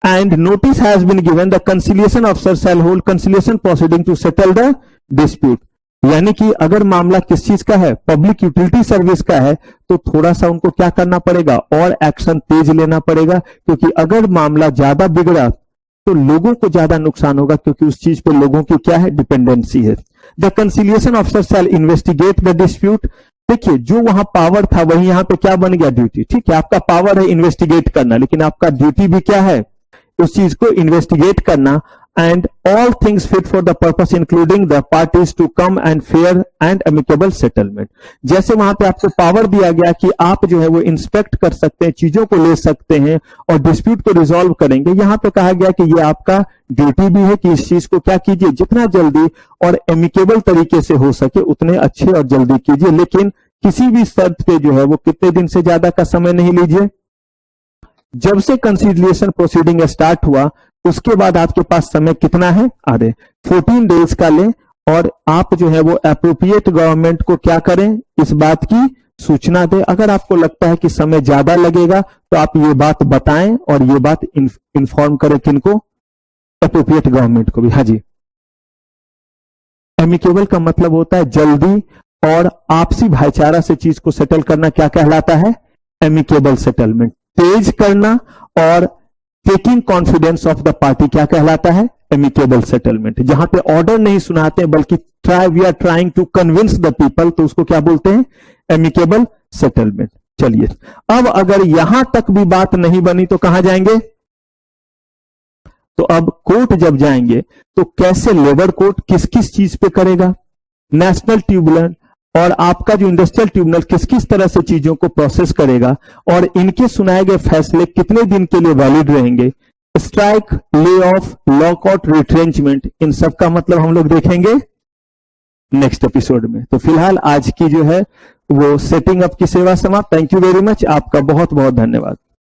and notice has been given, the conciliation officer shall hold conciliation proceeding to settle the dispute। यानी कि अगर मामला किस चीज का है, पब्लिक यूटिलिटी सर्विस का है, तो थोड़ा सा उनको क्या करना पड़ेगा, और एक्शन तेज लेना पड़ेगा, क्योंकि अगर मामला ज्यादा बिगड़ा तो लोगों को ज्यादा नुकसान होगा, क्योंकि उस चीज पे लोगों की क्या है, डिपेंडेंसी है। The conciliation officer shall investigate the dispute. देखिए जो वहां पावर था वही यहां पे क्या बन गया, ड्यूटी। ठीक है, आपका पावर है इन्वेस्टिगेट करना, लेकिन आपका ड्यूटी भी क्या है, उस चीज को इन्वेस्टिगेट करना। And all things fit for the purpose including the parties to come and fair and amicable settlement. जैसे वहां पे आपको पावर दिया गया कि आप जो है वो इंस्पेक्ट कर सकते हैं, चीजों को ले सकते हैं और डिस्प्यूट को रिजॉल्व करेंगे, यहां पे कहा गया कि ये आपका ड्यूटी भी है कि इस चीज को क्या कीजिए, जितना जल्दी और एमिकेबल तरीके से हो सके उतने अच्छे और जल्दी कीजिए, लेकिन किसी भी शर्त पे जो है वो कितने दिन से ज्यादा का समय नहीं लीजिए। जब से कंसिलिएशन प्रोसीडिंग स्टार्ट हुआ उसके बाद आपके पास समय कितना है, अरे 14 डेज का लें, और आप जो है वो एप्रोप्रिएट गवर्नमेंट को क्या करें, इस बात की सूचना दे। अगर आपको लगता है कि समय ज्यादा लगेगा तो आप ये बात बताएं और ये बात इन्फॉर्म करें किनको, एप्रोप्रिएट गवर्नमेंट को भी। हाँ जी, एमिकेबल का मतलब होता है जल्दी और आपसी भाईचारा से चीज को सेटल करना। क्या कहलाता है? Amicable settlement. तेज करना और taking confidence of the party क्या कहलाता है? Amicable settlement. जहां पे ऑर्डर नहीं सुनाते बल्कि we are trying to convince the people, तो उसको क्या बोलते हैं? Amicable settlement. चलिए, अब अगर यहां तक भी बात नहीं बनी तो कहां जाएंगे? तो अब कोर्ट जब जाएंगे तो कैसे लेबर कोर्ट किस किस चीज पे करेगा, नेशनल ट्रिब्यूनल और आपका जो इंडस्ट्रियल ट्रिब्यूनल किस किस तरह से चीजों को प्रोसेस करेगा और इनके सुनाए गए फैसले कितने दिन के लिए वैलिड रहेंगे, strike, lay off, lockout, retrenchment, इन सब का मतलब हम लोग देखेंगे नेक्स्ट एपिसोड में। तो फिलहाल आज की जो है वो सेटिंग अप की सेवा समाप्त। थैंक यू वेरी मच, आपका बहुत बहुत धन्यवाद।